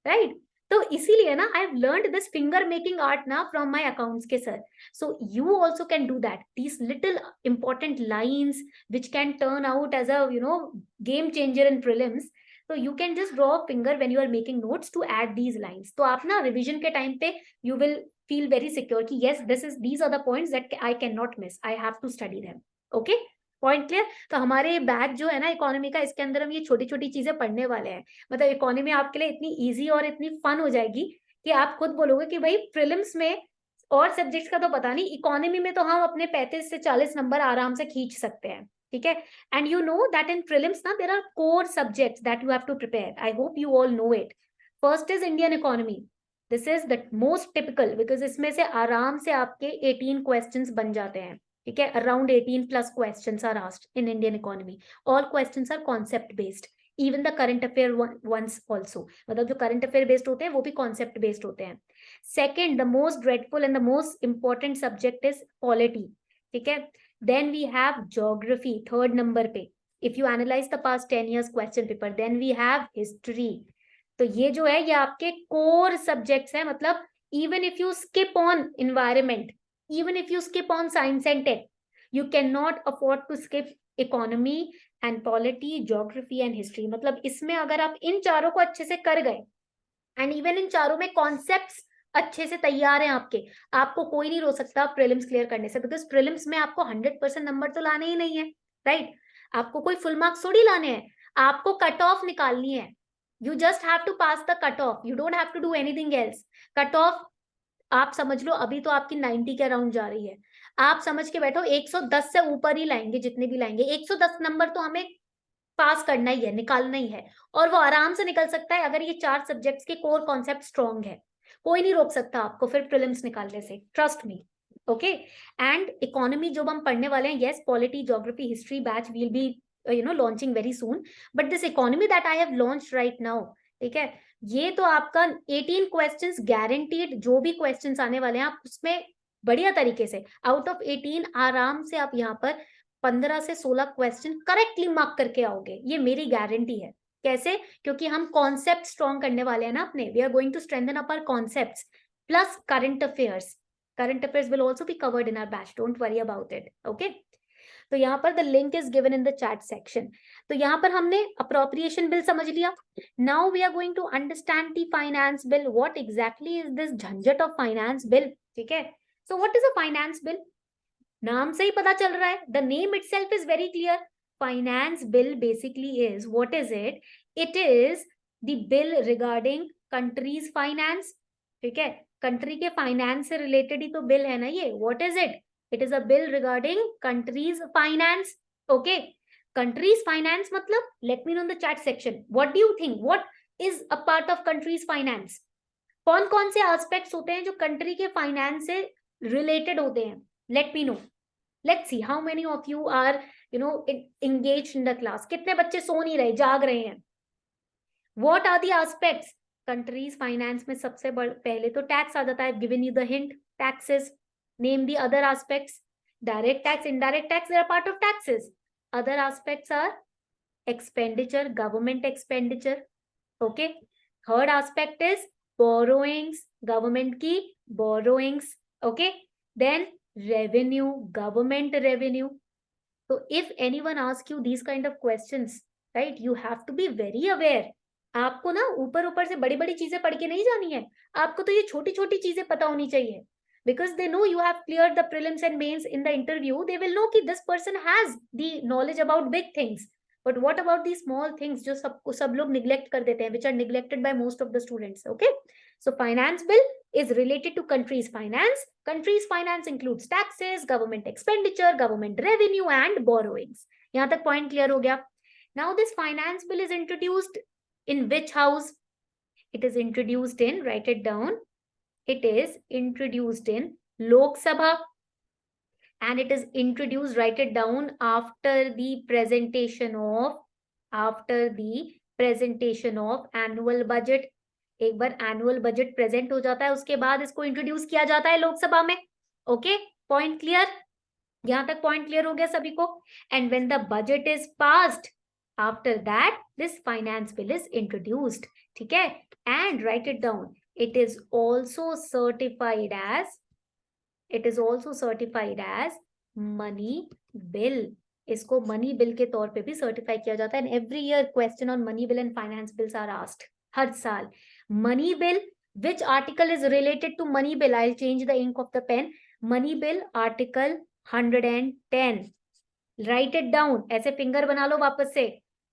Speaker 1: राइट? तो इसीलिए ना I have learned this finger making art ना फ्रॉम माय अकाउंट्स के sir. So you also can do that, these little important lines which can turn out as a game changer in prelims. तो you can just draw a finger when you are making notes to add these lines. तो आप ना revision के time पे you will feel very secure कि yes these are the points that I can not miss, I have to study them. Okay, point clear? तो हमारे batch जो है ना इकोनॉमी का, इसके अंदर हम ये छोटी छोटी चीजें पढ़ने वाले हैं। मतलब इकोनॉमी आपके लिए इतनी इजी और इतनी फन हो जाएगी कि आप खुद बोलोगे कि भाई प्रीलिम्स में और सब्जेक्ट्स का तो पता नहीं, इकोनॉमी में तो हम अपने 35 से 40 नंबर आराम से खींच सकते हैं, ठीक है। And you know that in prelims ना there are core subjects that you have to prepare. I hope you all know it. First is Indian economy. This is the most typical because इसमें से आराम से आपके 18 questions बन जाते हैं, ठीक है। Around 18 plus questions are asked in Indian economy. All questions are concept based. Even the current affair ones also. मतलब जो current affair based होते हैं वो भी concept based होते हैं. Second, the most dreadful and the most important subject is polity. ठीक है. Then we have geography, third number पे. If you analyze the past 10 years question paper, then we have history. तो ये जो है ये आपके core subjects हैं. मतलब even if you skip on environment, even if you skip on science and tech, you cannot afford to skip economy and polity, geography and history. मतलब इसमें अगर आप इन चारों को अच्छे से कर गए and even इन चारों में concepts अच्छे से तैयार हैं आपके, आपको कोई नहीं रोक सकता प्रीलिम्स क्लियर करने से। बिकॉज प्रीलिम्स में आपको 100% नंबर तो लाने ही नहीं है, राइट? आपको कोई फुल मार्क्स थोड़ी लाने हैं, आपको कट ऑफ निकालनी है। You just have to pass the cut off, you don't have to do anything else. Cut off आप समझ लो अभी तो आपकी 90 के अराउंड जा रही है, आप समझ के बैठो 110 से ऊपर ही लाएंगे, जितने भी लाएंगे 110 नंबर तो हमें पास करना ही है, निकालना ही है। और वो आराम से निकल सकता है अगर ये 4 सब्जेक्ट्स के कोर कॉन्सेप्ट स्ट्रॉन्ग है। कोई नहीं रोक सकता आपको फिर प्रीलिम्स निकालने से, trust me. Okay, and economy जो हम पढ़ने वाले हैं, yes polity, geography, history batch will be launching very soon, but this economy that I have launched right now, ठीक है, ये तो आपका 18 क्वेश्चंस गारंटीड, जो भी क्वेश्चंस आने वाले हैं आप उसमें बढ़िया तरीके से आउट ऑफ 18 आराम से आप यहाँ पर 15 से 16 क्वेश्चन करेक्टली मार्क करके आओगे, ये मेरी गारंटी है। कैसे? क्योंकि हम कॉन्सेप्ट स्ट्रॉन्ग करने वाले हैं ना अपने, we are going to strengthen up our concepts plus current affairs. Current affairs will also be covered in our batch, don't worry about it, okay. तो यहाँ पर the link is given in the chat section. तो यहाँ पर हमने appropriation bill समझ लिया। Now we are going to understand the finance bill, what exactly is this झंझट ऑफ फाइनेंस बिल, ठीक है। So what is a finance bill? नाम से ही पता चल रहा है, the name itself is very clear. Finance bill basically is, what is it? It is the bill regarding country's finance, ठीक है। कंट्री के फाइनेंस से रिलेटेड ही तो बिल है ना ये। What is it? It is a bill regarding country's finance, okay. Country's finance मतलब, let me know in the chat section, what do you think, what is a part of country's finance? कौन कौन से aspects होते हैं जो country के finance से related होते हैं? Late me no. Let's see how many of you are, engaged in the class. कितने बच्चे सो नहीं रहे, जाग रहे हैं? What are the aspects? Countries finance में सबसे पहले तो टैक्स आ जाता है. I've given you the hint. Taxes. Name the other aspects. Direct tax, indirect tax, they are part of taxes. Other aspects are expenditure, government expenditure. Okay. Third aspect is borrowings, government की borrowings. Okay. Then revenue, government revenue. So if anyone asks you these kind of questions, right, you have to be very aware. आपको ना ऊपर ऊपर से बड़ी बड़ी चीजें पढ़ के नहीं जानी है, आपको तो ये छोटी छोटी चीजें पता होनी चाहिए. Because they know you have cleared the prelims and mains in the interview, they will know कि this person has the knowledge about big things. But what about these small things जो सब लोग neglect कर देते हैं, which are neglected by most of the students, okay? So finance bill is related to country's finance. Country's finance includes taxes, government expenditure, government revenue and borrowings. यहाँ तक point clear हो गया? Now this finance bill is introduced in which house? It is introduced in, write it down, it is introduced in Lok Sabha, and it is introduced, write it down, after the presentation of annual budget. एक बार annual budget present हो जाता है उसके बाद इसको introduce किया जाता है लोकसभा में, ओके. Point clear? यहां तक पॉइंट क्लियर हो गया सभी को? And when the budget is passed, after that this finance bill is introduced, ठीक है. And write it down, it is also certified as money bill. इसको मनी बिल के तौर पे भी सर्टिफाई किया जाता है. Every year question on money bill and finance bills are asked, हर साल. Money bill, which article is related to money bill? I'll change the ink of the pen. Money bill article 110. Write it down. ऐसे finger बना लो वापस से.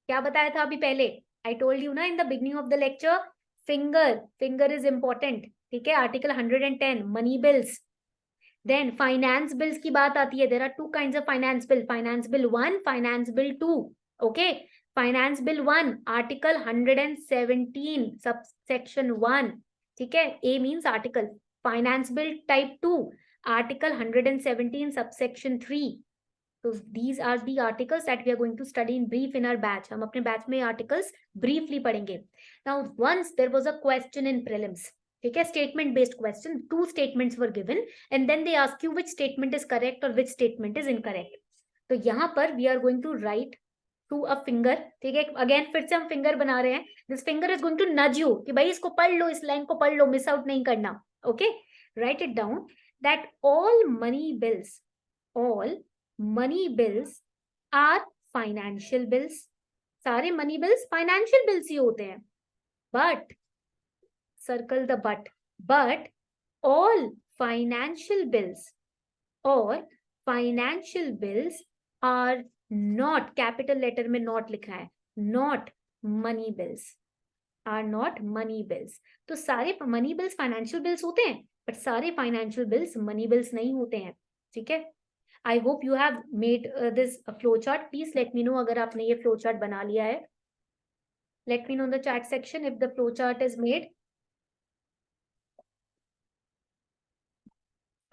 Speaker 1: क्या बताया था अभी पहले? I told you ना in the beginning of the lecture, finger is important, ठीक है. Article 110 money bills. Then finance bills की बात आती है. There are two kinds of finance bill, finance bill 1, finance bill 2, okay. Finance bill 1 article 117 subsection 1, ठीक है. A means article. Finance bill type 2 article 117 subsection 3. So these are the articles that we are going to study in brief in our batch. हम अपने batch में articles briefly पढ़ेंगे. Now once there was a question in prelims, ठीक है, statement based question, 2 statements were given and then they ask you which statement is correct or which statement is incorrect. तो यहाँ पर we are going to write through a finger, ठीक है. Again फिर से हम फिंगर बना रहे हैं. This finger is going to nudge you कि भाई इसको पढ़ लो, इस लाइन को पढ़ लो, मिस आउट नहीं करना, okay. Write it down that all money bills are financial bills. सारे money bills financial bills ही होते हैं. But circle the but all financial bills are not, capital letter में not लिखना है, not money bills, are not money bills. तो सारे money bills financial bills होते हैं, but सारे financial bills money bills नहीं होते हैं, ठीक है. I hope you have made this flow chart. Please let me know अगर आपने ये flow chart बना लिया है. Let me know in the chat section if the flow chart is made.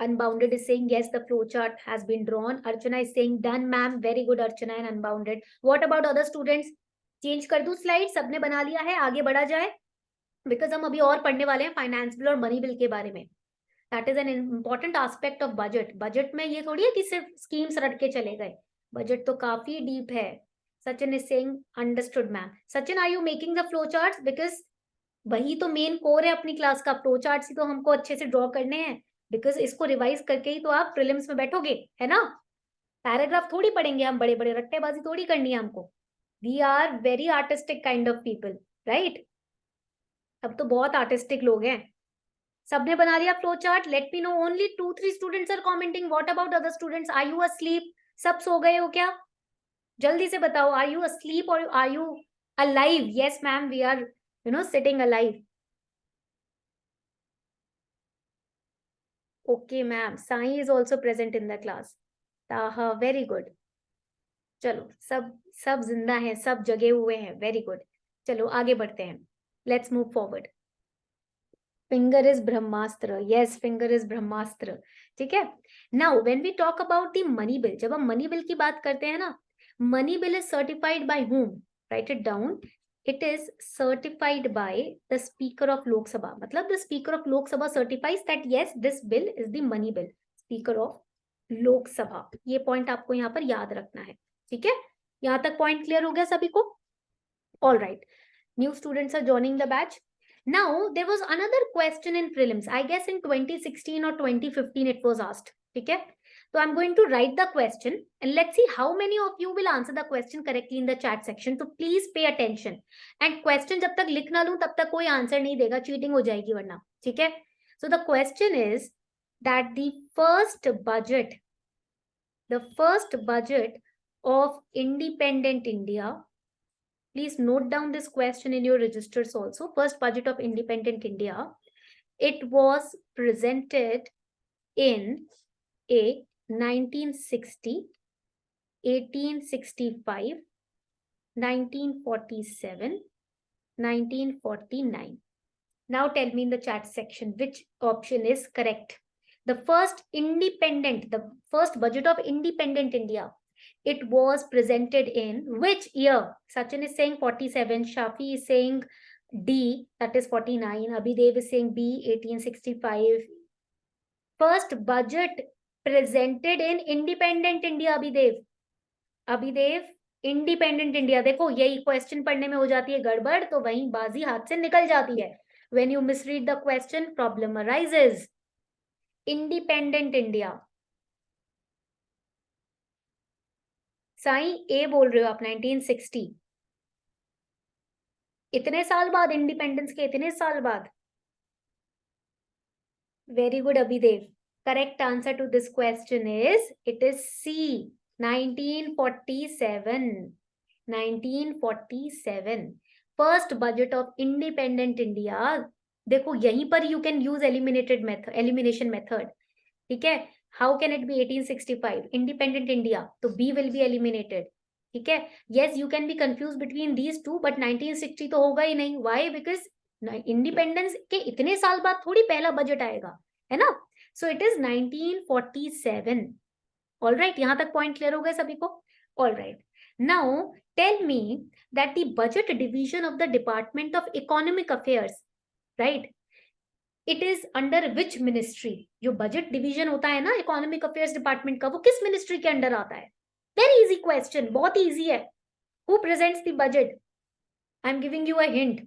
Speaker 1: Unbounded is saying yes, the flow chart has been drawn. Archana is saying done ma'am. Very good Archana and Unbounded. What about other students? Change कर दूं slide? सबने बना लिया है, आगे बढ़ा जाए, because हम अभी और पढ़ने वाले हैं फाइनेंस बिल और मनी बिल के बारे में. That is an important aspect of budget. Budget में ये थोड़ी है कि सिर्फ schemes रट के चले गए. बजट तो काफी डीप है. Sachin is saying understood ma'am. Sachin, are you making the flow charts? Because वही तो मेन कोर है अपनी क्लास का. फ्लो चार्ट्स ही तो हमको अच्छे से ड्रॉ करने हैं, बिकॉज इसको रिवाइज करके ही तो आप प्रीलिम्स में बैठोगे, है ना. पैराग्राफ थोड़ी पढ़ेंगे हम, बड़े बड़े रट्टेबाजी थोड़ी करनी है हमको. We are very artistic kind of people, right. अब तो बहुत आर्टिस्टिक लोग हैं. सबने बना लिया flow chart? Let me know. Only 2-3 students are commenting. What about other students? Are you asleep? सब सो गए हो क्या? जल्दी से बताओ. आर यू अस्लीप और are you alive? Yes ma'am, we are sitting alive. Okay ma'am. Sai is also present in the class. Taha, very good. चलो, सब सब जिंदा हैं, सब जगे हुए हैं. Very good. चलो आगे बढ़ते हैं. Let's move forward. Finger is brahmastra. Yes, finger is brahmastra. ठीक है. Now when we talk about the money bill, जब हम मनी बिल की बात करते हैं ना, money bill is certified by whom? Write it down. It is certified by the speaker of Lok Sabha. मतलब the speaker of Lok Sabha certifies that yes this bill is the money bill. Speaker of Lok सभा. ये point आपको यहाँ पर याद रखना है. ठीक है. यहाँ तक पॉइंट क्लियर हो गया सभी को? All right. New students are joining the batch. Now, there was another question in prelims. I guess in 2016 or 2015 it was asked. ठीक है. So I'm going to write the question and let's see how many of you will answer the question correctly in the chat section. So please pay attention. And question जब तक लिख ना लूं तब तक कोई आंसर नहीं देगा, चीटिंग हो जाएगी वरना. ठीक है. So the question is that the first budget of independent India. Please note down this question in your registers also. First budget of independent India. It was presented in a 1960, 1865, 1947, 1949. Now tell me in the chat section which option is correct. The first budget of independent India. It was presented in which year? Sachin is saying 47. Shafi is saying D, that is 49. Abhidev is saying B, 1865. First budget presented in independent India. Abhidev, independent India. देखो यही question पढ़ने में हो जाती है गड़बड़, तो वहीं बाजी हाथ से निकल जाती है. When you misread the question, problem arises. Independent India. Sai ए बोल रहे हो आप. 1960. इतने साल बाद, इंडिपेंडेंस के इतने साल बाद. Very good Abhidev. Correct answer to this question is it is C, 1947. 1947 first budget of independent India. देखो यहीं पर you can use elimination method. ठीक है. How can it be 1865? Independent India, तो बी विल बी एलिमिनेटेड. ठीक है. Yes, you can be confuse between these two, but 1960 तो होगा ही नहीं. व्हाई? बिकॉज इंडिपेंडेंस के इतने साल बाद थोड़ी पहला बजट आएगा, है ना. So it is 1947. All right. यहां तक पॉइंट क्लियर हो गए सभी को? All right. Now tell me that the budget division of the department of economic affairs, right, it is under which ministry? जो बजट डिवीजन होता है ना इकोनॉमिक अफेयर्स डिपार्टमेंट का, वो किस मिनिस्ट्री के अंडर आता है? वेरी इजी क्वेश्चन, बहुत इजी है. Who presents the budget? I am giving you a hint.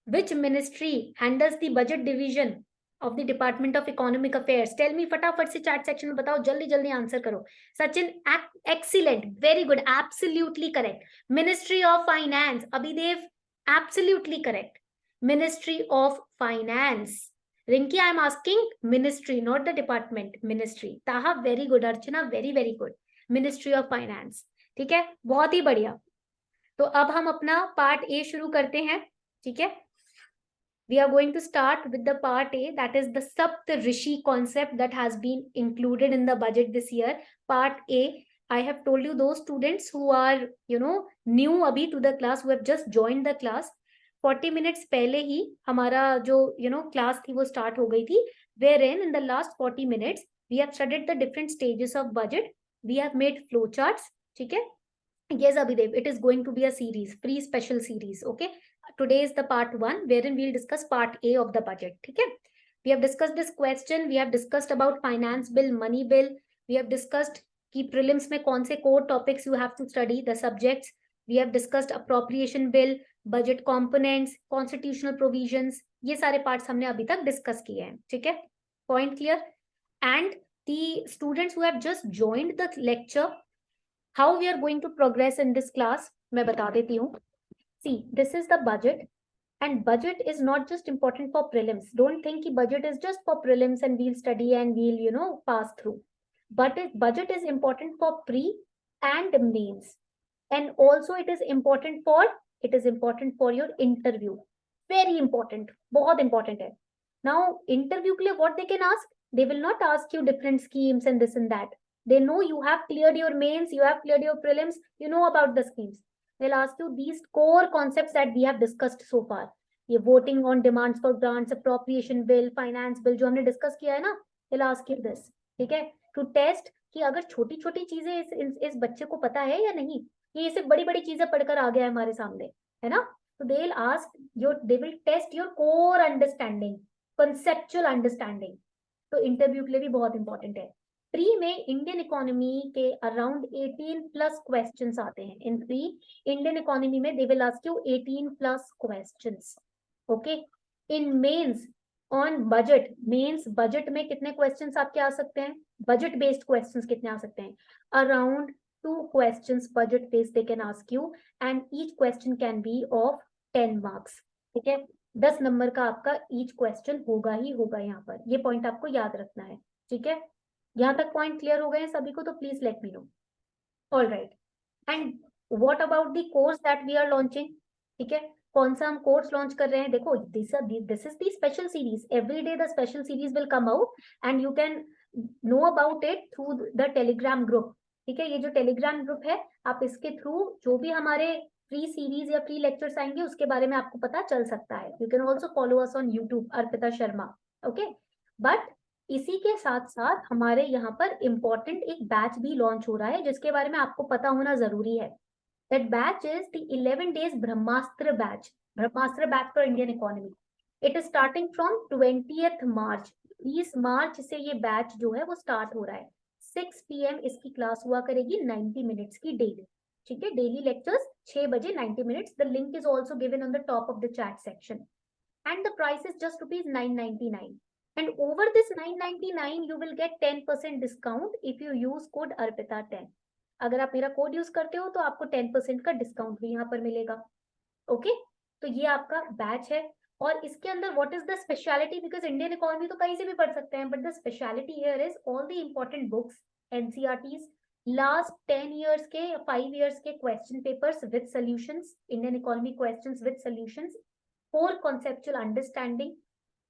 Speaker 1: Which ministry handles the budget division of the department of economic affairs? Tell me. फटाफट से चैट सेक्शन में बताओ, जल्दी जल्दी आंसर करो. Sachin, excellent, very good, absolutely correct. Ministry of finance. Abhidev, absolutely correct. Ministry of finance. Rinki, I am asking ministry, not the department. Ministry. Taha, very good. Archana, very very good. Ministry of Finance. ठीक है, बहुत ही बढ़िया. तो अब हम अपना part A शुरू करते हैं. ठीक है. We are going to start with the part A, that is the Sapt Rishi concept that has been included in the budget this year. Part A. I have told you those students who are, new abhi to the class, who have just joined the class. 40 minutes पहले ही हमारा जो class थी वो start हो गई थी. Wherein in the last 40 minutes we have studied the different stages of budget. We have made flow charts. ठीक है. Yes, Abhidev, it is going to be a series, free special series. Okay. Today is the part 1 wherein we'll discuss part A of the budget. ठीक है. We have discussed this question. We have discussed about finance bill, money bill. We have discussed कि prelims में कौन से core topics you have to study, the subjects we have discussed, appropriation bill, budget components, constitutional provisions, ये सारे parts हमने अभी तक discuss किए हैं, ठीक है, point clear. And the students who have just joined the lecture, how we are going to progress in this class, मैं बता देती हूँ। See, this is the budget. And budget is not just important for prelims. Don't think कि budget is just for prelims and we'll study and we'll, pass through. But budget is important for pre and mains. And also it is important for your interview. Very important. बहुत important है. Now, interview के लिए what they can ask? They will not ask you different schemes and this and that. They know you have cleared your mains, you have cleared your prelims, you know about the schemes. They'll ask you these core concepts that we have discussed so far. ये voting on demands for grants, appropriation bill, finance bill जो हमने discuss किया है ना, they'll ask you this, ठीक है, to test कि अगर छोटी छोटी चीजें इस बच्चे को पता है या नहीं, ये सिर्फ बड़ी बड़ी चीजें पढ़कर आ गया है हमारे सामने, है ना, तो they'll ask they will test your core understanding, conceptual understanding. तो इंटरव्यू के लिए भी बहुत इंपॉर्टेंट है. प्री में इंडियन इकोनॉमी के अराउंड 18 प्लस क्वेश्चंस आते हैं. इन प्री इंडियन इकोनॉमी में they will ask you 18 plus questions. Okay. In mains on budget, mains budget में कितने क्वेश्चंस आपके आ सकते हैं, बजट बेस्ड क्वेश्चंस कितने आ सकते हैं, around 2 questions budget based they can ask you and each question can be of 10 marks. ठीक है, 10 नंबर का आपका ईच क्वेश्चन होगा ही होगा. यहाँ पर ये पॉइंट आपको याद रखना है. ठीक है, यहाँ तक पॉइंट क्लियर हो गए हैं सभी को, तो please let me know. All right. And what about the course that we are launching. ठीक है, कौन सा हम कोर्स लॉन्च कर रहे हैं. देखो, this is the special series. Every day the special series will come out and you can know about it through the Telegram group. ठीक है, ये जो टेलीग्राम ग्रुप है, आप इसके थ्रू जो भी हमारे फ्री सीरीज या फ्री लेक्चर्स आएंगे उसके बारे में आपको पता चल सकता है. You can also follow us on YouTube, Arpita Sharma. Okay, but इसी के साथ साथ हमारे यहाँ पर इम्पोर्टेंट एक बैच भी लॉन्च हो रहा है जिसके बारे में आपको पता होना जरूरी है. That batch is the 11 days Brahmastra batch. Brahmastra batch for Indian economy. It is starting from 20th March. 20 मार्च से ये बैच जो है वो स्टार्ट हो रहा है. 6 PM इसकी क्लास हुआ करेगी, 90 मिनट्स की डेली. ठीक है, डेली लेक्चर्स 6 बजे 90 minutes. The link is also given on the top of the chat section. And the price is just ₹999. And over this 999 you will get 10% discount if you use code ARPITA10. अगर आप मेरा code use करते हो तो आपको 10% का discount भी यहाँ पर मिलेगा. ओके, तो ये आपका बैच है. और इसके अंदर what is the speciality, because Indian economy तो कहीं से भी पढ़ सकते हैं, but the speciality here is all the important books, NCERTs, last 10 years के, 5 इयर्स के question papers with solutions, Indian economy questions with solutions, core conceptual understanding,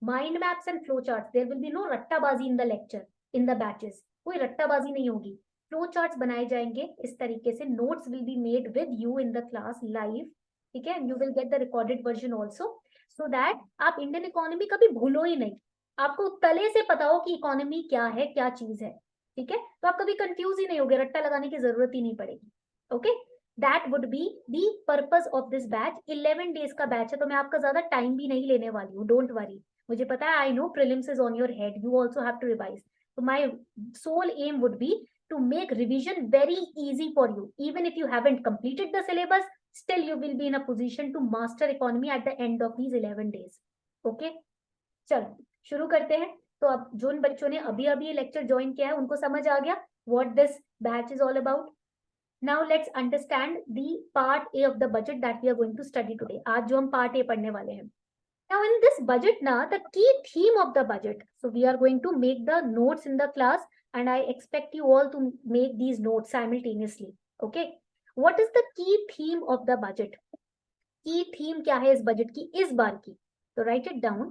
Speaker 1: mind maps and flow charts. There will be no रट्टाबाजी in the lecture, in the batches. कोई रट्टाबाजी नहीं होगी. Flow charts बनाए जाएंगे इस तरीके से. Notes will be made with you in the class live. ठीक है, you will get the recorded version also, so that आप इंडियन इकोनॉमी कभी भूलो ही नहीं. आपको तले से पता हो कि इकोनॉमी क्या है, क्या चीज है. ठीक है, तो आप कभी कंफ्यूज ही नहीं होगे, रट्टा लगाने की जरूरत ही नहीं पड़ेगी. Okay, that would be the purpose of this batch. 11 days का बैच है, तो मैं आपका ज्यादा टाइम भी नहीं लेने वाली हूँ. डोंट वरी, मुझे पता है, I know prelims is on your head, you also have to revise. So my sole aim would be to make revision very easy for you. Even if you haven't completed the syllabus, still you will be in a position to master economy at the end of these 11 days. Okay? चलो शुरू करते हैं. तो अब जिन बच्चों ने अभी अभी लेक्चर ज्वाइन किया है उनको समझ आ गया what this batch is all about. Now let's understand the part A of the budget that we are going to study today. आज जो हम part A पढ़ने वाले हैं. Now in this budget now, the key theme of the budget. So we are going to make the notes in the class and I expect you all to make these notes simultaneously. Okay. What is the key theme of the budget? Key theme क्या है इस budget की इस बार की? So write it down.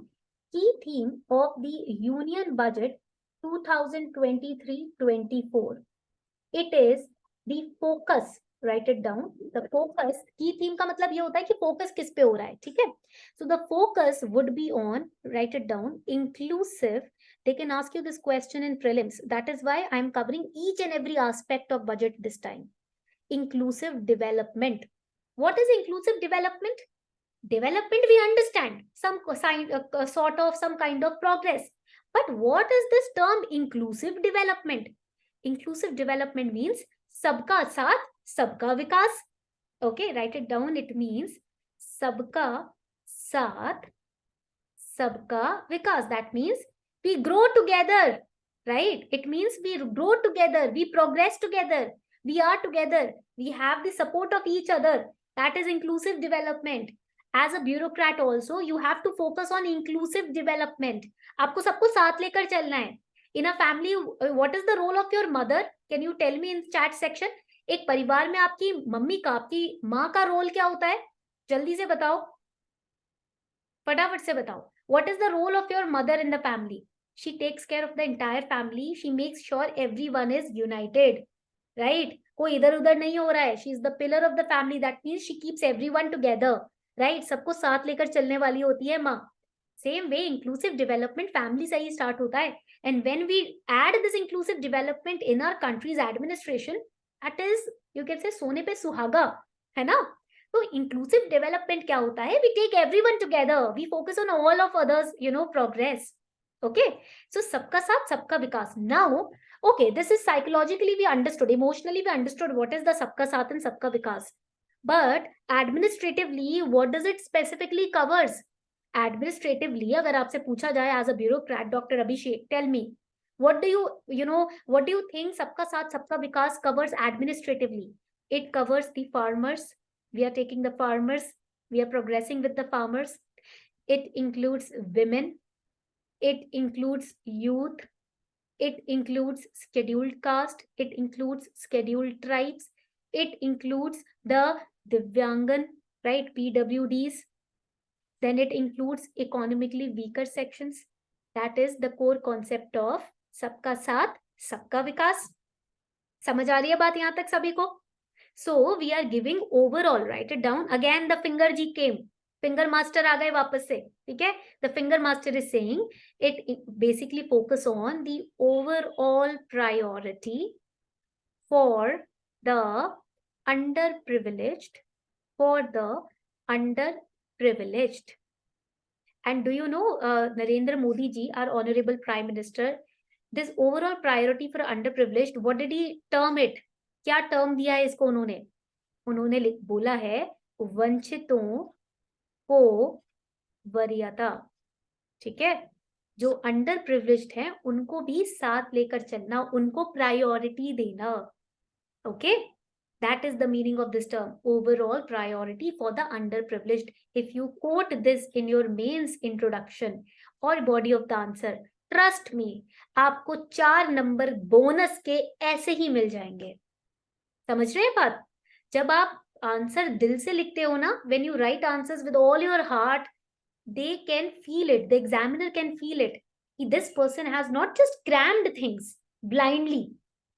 Speaker 1: Key theme of the Union Budget 2023-24. It is the focus. Write it down. The focus, key theme का मतलब ये होता है कि focus किस पे हो रहा है. ठीक है, so the focus would be on, write it down, inclusive. They can ask you this question in prelims. That is why I am covering each and every aspect of budget this time. Inclusive development. What is inclusive development? Development we understand, some sort of some kind of progress. But what is this term inclusive development? Inclusive development means सबका साथ सबका विकास. Okay, write it down. It means सबका साथ सबका vikas. That means we grow together, right? It means we grow together, we progress together, we are together, we have the support of each other. That is inclusive development. As a bureaucrat also, you have to focus on inclusive development. आपको सबको साथ लेकर चलना है. In a family, what is the role of your mother? Can you tell me in chat section? एक परिवार में आपकी मम्मी का, आपकी माँ का रोल क्या होता है? जल्दी से बताओ, फटाफट से बताओ. What is the role of your mother in the family? She takes care of the entire family. She makes sure everyone is united, right? कोई इधर उधर नहीं हो रहा है. She is the pillar of the family. That means she keeps everyone together, right? सबको साथ लेकर चलने वाली होती है माँ. Same way, inclusive development family से ही start होता है. And when we add this inclusive development in our country's administration, that is, you can say, सोने पे सुहागा, है ना? तो inclusive development क्या होता है? We take everyone together. We focus on all of others, progress. Okay. So सबका साथ सबका विकास. Now, okay, this is psychologically we understood, emotionally we understood what is the सबका साथ and सबका विकास. But administratively, what does it specifically covers? Administratively, अगर आपसे पूछा जाए as a bureaucrat, Dr. Abhishek, tell me, what do you think सबका साथ सबका विकास covers administratively? It covers the farmers. We are taking the farmers. We are progressing with the farmers. It includes women. It includes youth. It includes scheduled caste. It includes scheduled tribes. It includes the Divyangan, right? PWDs. Then it includes economically weaker sections. That is the core concept of सबका साथ सबका विकास. समझ आ रही है बात यहाँ तक सभी को? So we are giving overall, write it down. Again the finger G came. Finger master आ गए वापस से, ठीक है? The finger master is saying it basically focus on the overall priority for the underprivileged, And do you know, Narendra Modi ji, our honorable Prime Minister, this overall priority for underprivileged, what did he term it? क्या term दिया है इसको उन्होंने? उन्होंने बोला है वंचितों को वरीयता. ठीक है? जो अंडर प्रिविलेज्ड हैं उनको भी साथ लेकर चलना, उनको प्रायोरिटी देना. Okay, that is the meaning of this term, overall priority for the underprivileged. If you quote this in your mains introduction or body of the answer, trust me, आपको 4 number bonus के ऐसे ही मिल जाएंगे. समझ रहे हैं बात? जब आप आंसर दिल से लिखते हो ना, when you write answers with all your heart, they can feel it, the examiner can feel it. This person has not just crammed things blindly,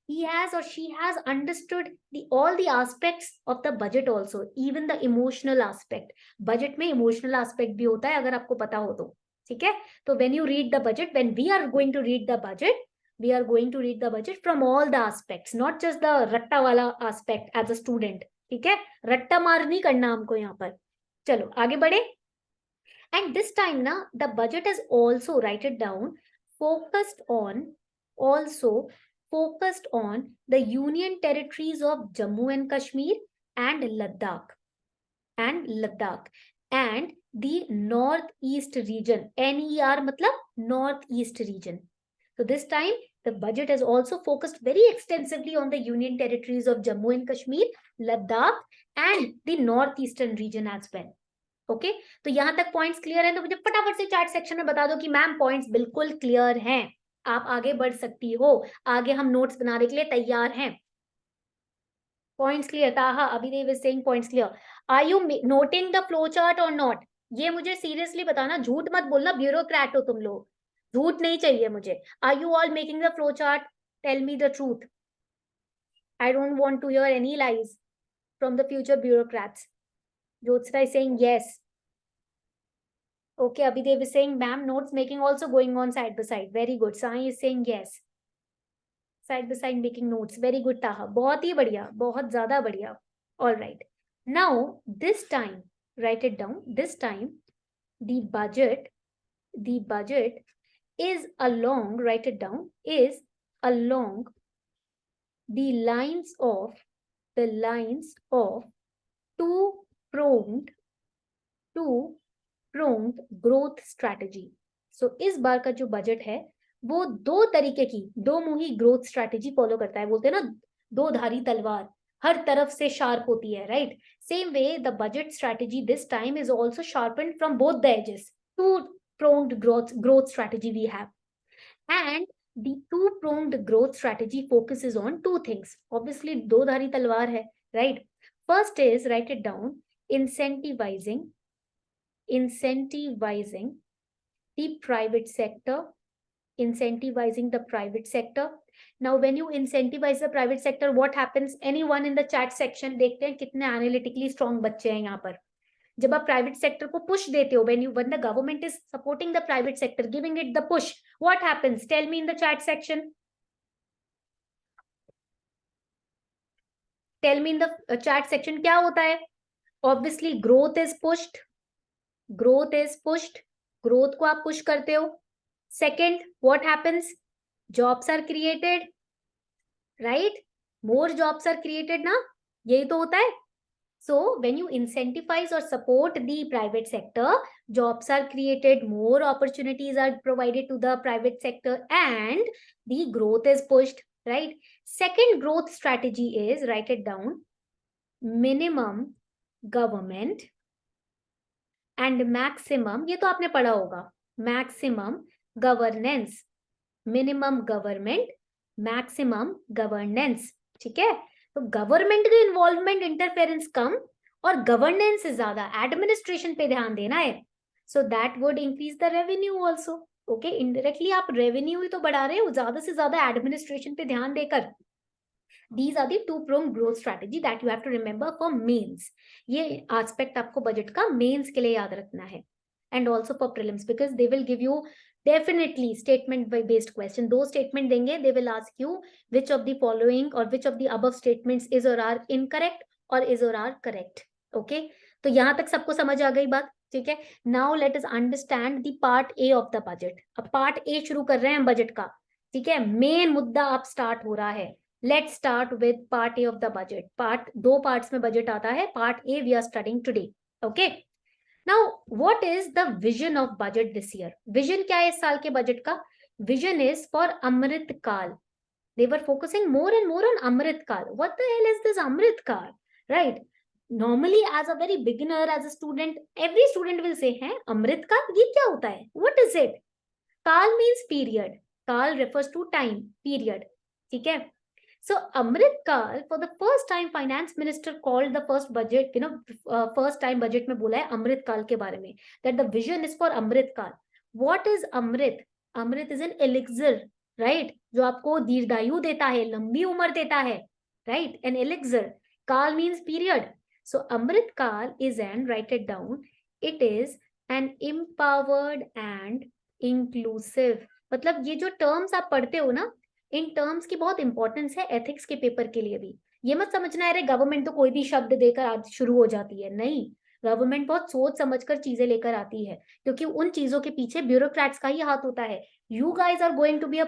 Speaker 1: he has or she has understood all the aspects of the budget also, even the emotional aspect. Budget में emotional aspect भी होता है अगर आपको पता हो तो, ठीक है? तो when you read the budget, when we are going to read the budget, we are going to read the budget from all the aspects, not just the रट्टा वाला aspect as a student. ठीक है? रट्टा मार नहीं करना हमको यहाँ पर. चलो आगे बढ़े. And this time na, the budget is also, write it down, focused on the union territories of Jammu and Kashmir and Ladakh and the northeast region. NER matlab northeast region. So this time the budget has also focused very extensively on the union territories of Jammu and Kashmir, Ladakh and the northeastern region as well. Okay, तो यहां तक points clear हैं? तो मुझे फटाफट से chat section में बता दो कि मैम पॉइंट्स बिल्कुल क्लियर हैं, आप आगे बढ़ सकती हो, आगे हम नोट्स बनाने के लिए तैयार हैं. Points clear? Taha Abhidev is saying points clear. Are you noting the flow chart और नॉट? ये मुझे सीरियसली बताना, झूठ मत बोलना, ब्यूरोक्रेट हो तुम लोग, झूठ नहीं चाहिए मुझे. Are you all making the flow chart? Tell me the truth. I don't want to hear any lies from the future bureaucrats. Jyotsna is saying yes. Okay, Abhidev is saying, ma'am, notes making also going on side by side. Very good. Sai is saying yes. Side by side making notes. Very good, Taha. बहुत ही बढ़िया, बहुत ज़्यादा बढ़िया. All right. Now, this time, write it down. This time, the budget is along, write it down, is along the lines of two-pronged growth strategy. So इस बार का जो बजट है वो दो तरीके की दो मुही ग्रोथ स्ट्रैटेजी फॉलो करता है. बोलते हैं ना दो धारी तलवार हर तरफ से शार्प होती है, right? Same way the budget strategy this time is also sharpened from both the edges. Two pronged growth strategy we have, and the two pronged growth strategy focuses on two things. Obviously दो धारी तलवार है, right? First is, write it down, incentivizing the private sector. Now when you incentivize the private sector, what happens? Anyone in the chat section, देखते हैं कितने analytically strong बच्चे हैं यहाँ पर. जब आप प्राइवेट सेक्टर को पुश देते हो, when the government is supporting the private sector, giving it the push, what happens? Tell me in the chat section. Tell me in the chat section क्या होता है? Obviously growth is pushed. growth को आप push करते हो. Second, what happens? Jobs are created, right? More jobs are created ना, यही तो होता है. So when you incentivize or support the private sector, jobs are created, more opportunities are provided to the private sector, and the growth is pushed, right? Second growth strategy is, write it down, minimum government and maximum, ये तो आपने पढ़ा होगा, maximum governance. minimum government, maximum governance. ठीक है? तो government का involvement interference कम और गवर्नेंस से ज्यादा एडमिनिस्ट्रेशन पे ध्यान देना है. So that would increase the revenue also. Okay, indirectly आप रेवेन्यू ही तो बढ़ा रहे हो ज्यादा से ज्यादा एडमिनिस्ट्रेशन पे ध्यान देकर. These are the two-pronged growth strategy that you have to remember for mains. ये aspect आपको बजट का मेंस के लिए याद रखना है. And also for prelims, because they will give you definitely statement based question. दो statement देंगे, they will ask you which of the following or which of the above statements is or are incorrect or is or are correct. Okay, तो यहाँ तक सबको समझ आ गई बात. ठीक है, now let us understand the part A of the budget. अब part A शुरू कर रहे हैं बजट का. ठीक है, मेन मुद्दा अब स्टार्ट हो रहा है. Let's start with part A of the budget. दो parts में budget आता है. Part A we are studying today. Okay. Now, what is the vision of budget this year? Vision क्या है इस साल के budget का? Vision is for Amrit Kal. They were focusing more and more on Amrit Kal. What the hell is this Amrit Kal? Right? Normally, as a very beginner, as a student, every student will say, "हैं Amrit Kal? ये क्या होता है? What is it?" Kal means period. Kal refers to time, period. ठीक है? So Amrit Kal, for the first time, finance minister called the first budget, first time budget में बोला है Amrit Kal के बारे में, that the vision is for Amrit Kal. What is Amrit? Amrit is an elixir, right? जो आपको दीर्घायु देता है, लंबी उम्र देता है, right? An elixir. Kal means period. So Amrit Kal is an, write it down, it is an empowered and inclusive. मतलब ये जो terms आप पढ़ते हो ना, इन टर्म्स की बहुत इंपॉर्टेंस है एथिक्स के पेपर के लिए भी. ये मत समझना है गवर्नमेंट तो कोई भी शब्द देकर आज शुरू हो जाती है. नहीं, गवर्नमेंट बहुत सोच समझकर चीजें लेकर आती है, क्योंकि उन चीजों के पीछे ब्यूरोक्रेट्स का ही हाथ होता है. You guys are going to be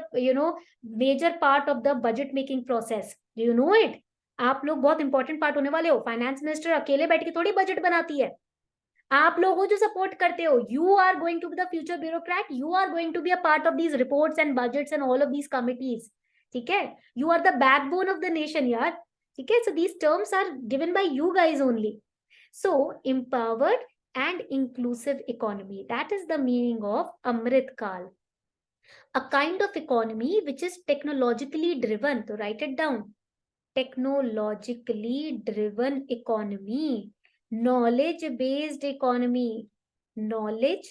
Speaker 1: major part of the budget making process. Do you know it? आप लोग बहुत इंपॉर्टेंट पार्ट होने वाले हो. फाइनेंस मिनिस्टर अकेले बैठ के थोड़ी बजट बनाती है. आप लोगों जो सपोर्ट करते हो, you are going to be the future bureaucrat. You are going to be a part of these reports and budgets and all of these committees. ठीक है, you are the backbone of the nation यार. ठीक है, so these terms are given by you guys only. So empowered and inclusive economy, that is the meaning of Amrit Kal. A kind of economy which is technologically driven. So write it down, technologically driven economy. Knowledge based economy. Knowledge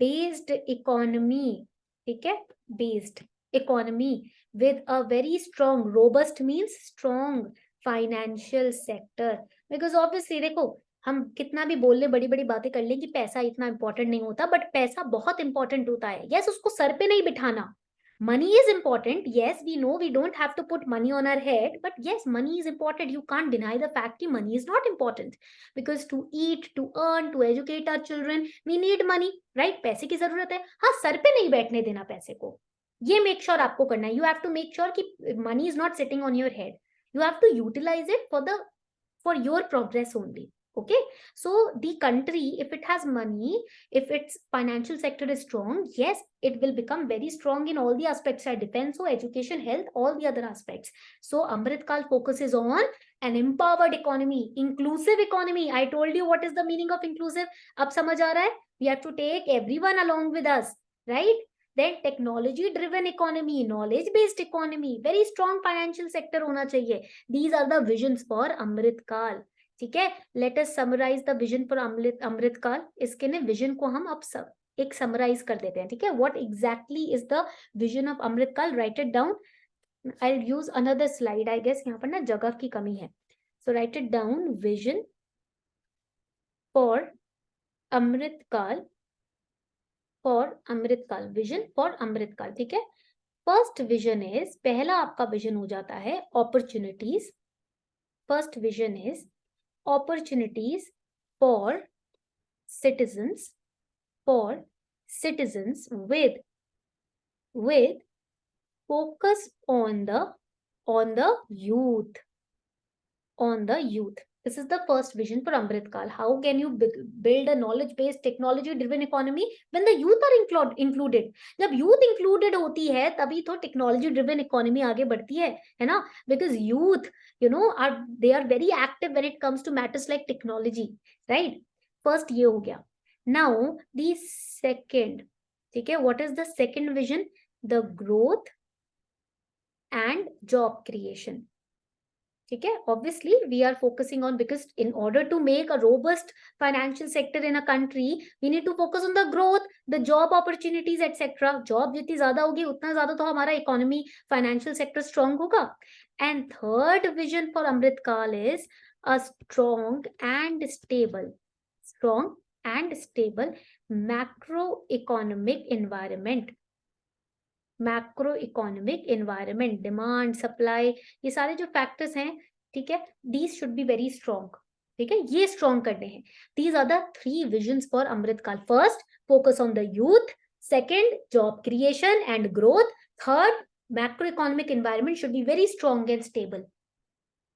Speaker 1: based economy. ठीक है, based economy with a very strong, robust means strong financial sector. Because obviously देखो, हम कितना भी बोल ले, बड़ी बड़ी बातें कर ले कि पैसा इतना इंपॉर्टेंट नहीं होता, बट पैसा बहुत इंपॉर्टेंट होता है. यस, उसको सर पे नहीं बिठाना. Money is important. Yes, we know we don't have to put money on our head, but yes, money is important. You can't deny the fact that money is not important, because to eat, to earn, to educate our children, we need money, right? पैसे की जरूरत है. हाँ, sir पे नहीं बैठने देना पैसे को. ये मेक श्योर आपको करना है. You have to make sure कि money is not sitting on your head. You have to utilize it for your progress only. Okay, so the country, if it has money, if its financial sector is strong, yes, it will become very strong in all the aspects, like defense or education, health, all the other aspects. So Amrit Kal focuses on an empowered economy, inclusive economy. I told you what is the meaning of inclusive. Ab samajh aa raha hai? We have to take everyone along with us, right? Then technology driven economy, knowledge based economy, very strong financial sector hona chahiye. These are the visions for Amrit Kal. ठीक है, let us summarise the vision for Amrit Kaal. इसके ने vision को हम अब सब एक summarise कर देते हैं. ठीक है, what exactly is the vision of Amrit Kaal. Write it down. I will use another slide. I guess यहाँ पर ना जगह की कमी है. So write it down. Vision for Amrit Kaal, for Amrit काल, विजन फॉर अमृत काल. ठीक है, फर्स्ट विजन इज, पहला आपका विजन हो जाता है opportunities. First vision is opportunities for citizens with focus on the youth. This is the first vision for Amrit Kal. How can you build a knowledge based technology driven economy when the youth are included? जब youth included होती है तभी तो technology driven economy आगे बढ़ती है ना? Because youth, they are very active when it comes to matters like technology, right? First ये हो गया. Now the second, ठीक है, what is the second vision? The growth and job creation. ठीक है, obviously we are focusing on, because in order to make a robust financial sector in a country, we need to focus on the growth, the job opportunities, etc. job जितनी ज्यादा होगी उतना ज्यादा तो हमारा economy, financial sector strong होगा. And third vision for Amrit Kal is a strong and stable macroeconomic environment. Macro economic environment, demand, supply, ये सारे जो फैक्टर्स हैं, ठीक है, these should be very strong. ठीक है, ये स्ट्रॉन्ग करने हैं. These are the 3 visions for Amrit Kaal. First, focus on the youth. Second, job creation and growth. Third, macro economic environment should be very strong and stable.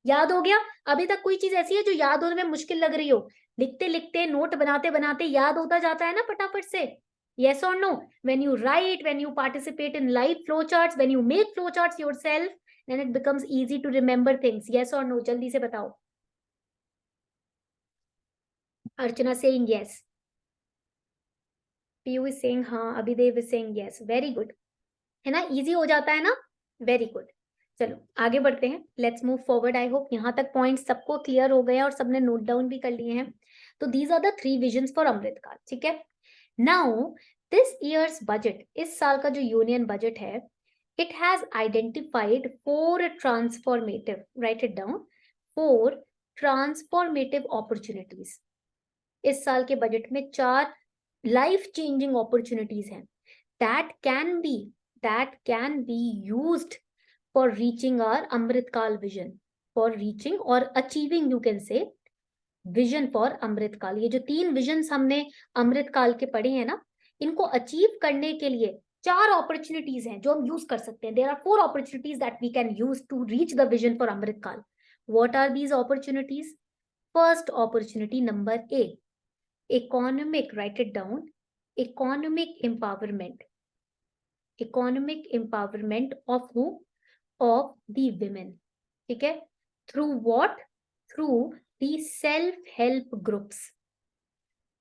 Speaker 1: याद हो गया? अभी तक कोई चीज ऐसी है जो याद होने में मुश्किल लग रही हो? लिखते लिखते, नोट बनाते बनाते याद होता जाता है ना फटाफट से. Yes or no? When you write, when you participate in live flowcharts, when you make flowcharts yourself, then it becomes easy to remember things. Yes or no? जल्दी से बताओ. Archana saying yes. Piyu is saying हाँ. Abhidev is saying yes. Very good. है ना, easy हो जाता है ना. Very good. चलो आगे बढ़ते हैं. Let's move forward. I hope यहाँ तक पॉइंट्स सबको क्लियर हो गए हैं और सबने नोट डाउन भी कर लिए हैं. तो these are the 3 visions for Amrit Kaal. ठीक है, नाउ दिस ईयर्स बजट, इस साल का जो यूनियन बजट है, it has identified 4 transformative, write it down, 4 transformative opportunities. इस साल के बजट में 4 लाइफ चेंजिंग अपॉर्चुनिटीज हैं that can be used for reaching our Amrit Kal vision, for reaching or achieving, you can say, vision for Amrit Kal. ये जो 3 visions हमने अमृत काल के पढ़े हैं ना, इनको अचीव करने के लिए 4 अपॉर्चुनिटीज हैं जो हम यूज कर सकते हैं. There are 4 opportunities that we can use to reach the vision for Amrit Kaal. What are these opportunities? First opportunity number A, economic, write it down, economic empowerment of who? Of the women. ठीक है, through what? Through the self help groups.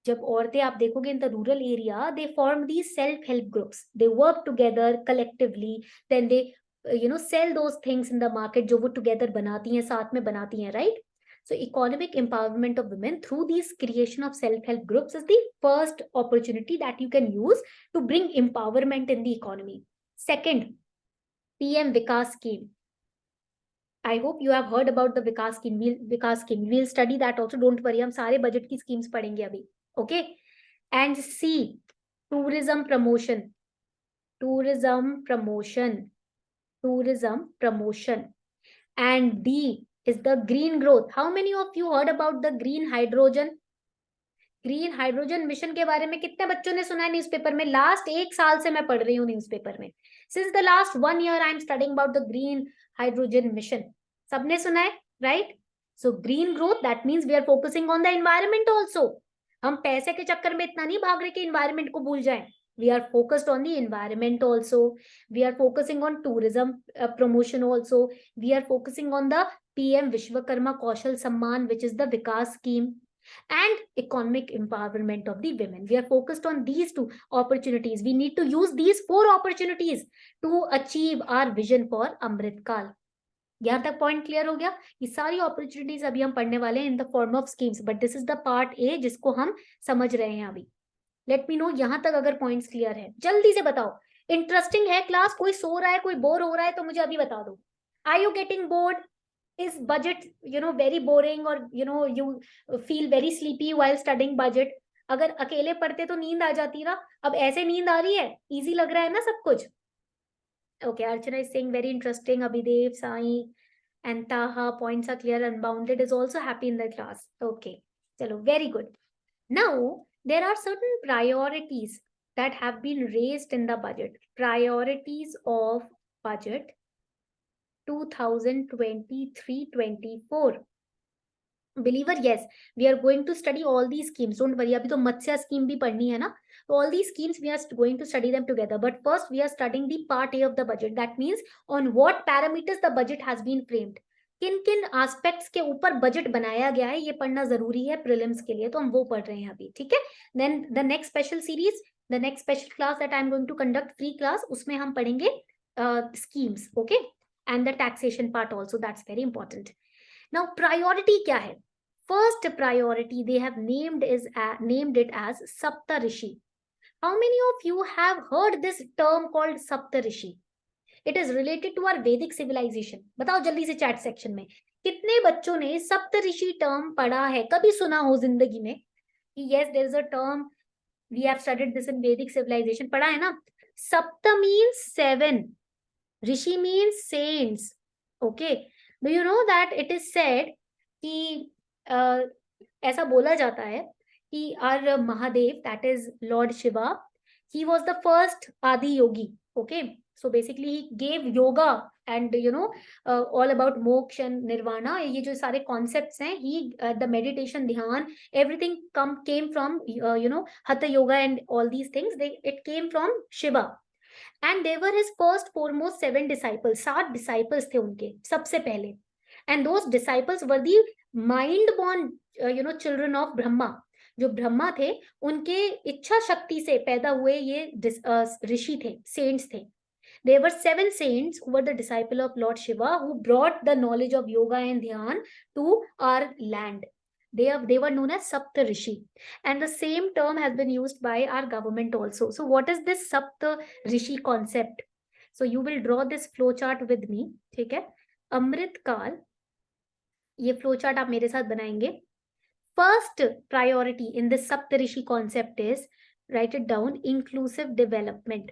Speaker 1: जब औरतें आप देखोगे in the rural area, they form the self help groups, they work together collectively, then they sell those things in the market, जो वो together बनाती हैं, साथ में बनाती हैं, right? So economic empowerment of women through these creation of self-help groups is the first opportunity that you can use to bring empowerment in the economy. Second, PM Vikas scheme. I hope you have heard about the Vikas scheme. We'll study that also. Don't worry, हम सारे budget की schemes पढ़ेंगे अभी. Okay, and C, tourism promotion, and D is the green growth. How many of you heard about the green hydrogen mission के बारे में? कितने बच्चों ने सुना है न्यूज़पेपर में? लास्ट 1 साल से मैं पढ़ रही हूँ न्यूज़पेपर में. Since the last 1 year I am studying about the green hydrogen mission. सबने सुना है, right? So green growth, that means we are focusing on the environment also. हम पैसे के चक्कर में इतना नहीं भाग रहे कि environment को भूल जाएं. We are focused on the environment also. We are focusing on tourism promotion also. We are focusing on the PM Vishwakarma Kaushal Samman, which is the Vikas scheme, and economic empowerment of the women. We are focused on these two opportunities. We need to use these 4 opportunities to achieve our vision for Amrit Kal. यहाँ तक point clear हो गया? ये सारी opportunities अभी हम पढ़ने वाले हैं in the form of schemes, but this is the part A जिसको हम समझ रहे हैं अभी. लेट मी नो यहाँ तक अगर पॉइंट्स क्लियर है. जल्दी से बताओ. इंटरेस्टिंग है क्लास? कोई सो रहा है, कोई बोर हो रहा है तो मुझे अभी बता दो. Are you getting bored? Is budget very boring, or you feel very sleepy while studying budget? अगर अकेले पढ़ते तो नींद आ जाती ना, अब ऐसे नींद आ रही है, इजी लग रहा है ना सब कुछ? Okay, Archana is saying very interesting. Abhidev, Sai, and Taha, points are clear. Unbounded is also happy in the class. Okay, chalo, very good. Now, there are certain priorities that have been raised in the budget. Priorities of budget 2023-24. Believer, yes, we are going to study all these schemes. Don't worry, abhi to Matsya scheme bhi padhni hai na. So all these schemes we are going to study them together. But first we are studying the part A of the budget. That means on what parameters the budget has been framed. किन किन aspects के ऊपर budget बनाया गया है ये पढ़ना जरूरी है प्रीलिम्स के लिए, तो हम वो पढ़ रहे हैं अभी. ठीक है. Then the next special series, the next special class that I am going to conduct, free class, उसमें हम पढ़ेंगे schemes. Okay, and the taxation part also, that's very important. Now, priority क्या है? First priority they have named it as Saptarishi. How many of you have heard this term called Saptarishi? It is related to our Vedic civilization. बताओ जल्दी से chat section में कितने बच्चों ने सप्तऋषि term पढ़ा है, कभी सुना हो जिंदगी में? Yes, there is a term, we have studied this in Vedic civilization. पढ़ा है ना? Sapta means 7, Rishi means saints. Okay. Do you know that it is said कि ऐसा बोला जाता है कि our Mahadev, that is Lord Shiva, he was the first Adi Yogi. Okay, so basically he gave yoga and all about moksha and nirvana. ये जो सारे concepts हैं, he the meditation, dhyan, everything came from hatha yoga and all these things. It came from Shiva. And they were his first foremost 7 disciples. 7 disciples थे उनके सबसे पहले. And those disciples were the mind born children of Brahma. जो ब्रह्मा थे उनके इच्छा शक्ति से पैदा हुए ये ऋषि थे, saints थे. There were 7 saints who were the disciple of Lord Shiva, who brought the knowledge of yoga and dhyan to our land. They were known as Sapta Rishi, and the same term has been used by our government also. So what is this Sapta Rishi concept? So you will draw this flow chart with me. ठीक है? अमृत काल, ये flow chart आप मेरे साथ बनाएंगे. First priority in this Saptarishi concept is, write it down, inclusive development.